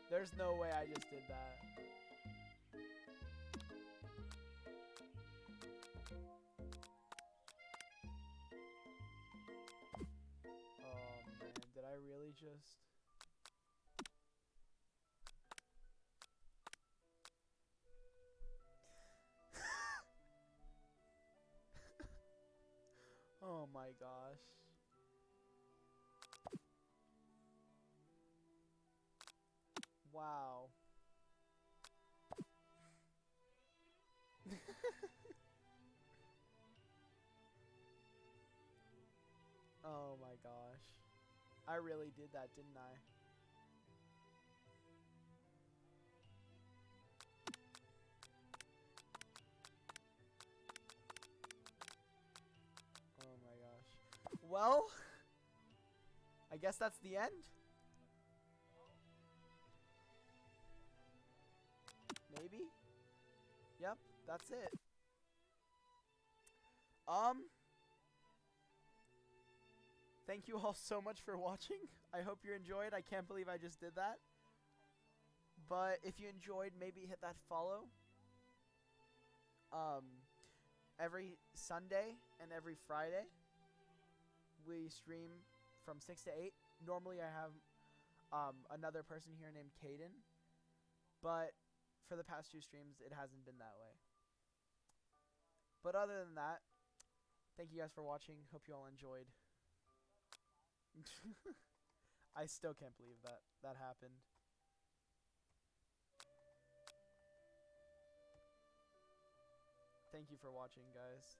There's no way I just did that. Oh man, did I really just... Oh my gosh. Wow. Oh my gosh. I really did that, didn't I? Oh my gosh. Well, I guess that's the end. Maybe? Yep, that's it. Thank you all so much for watching. I hope you enjoyed. I can't believe I just did that. But if you enjoyed, maybe hit that follow. Every Sunday and every Friday, we stream from 6 to 8. Normally I have another person here named Caden. But for the past 2 streams, it hasn't been that way. But other than that, thank you guys for watching. Hope you all enjoyed. I still can't believe that happened. Thank you for watching, guys.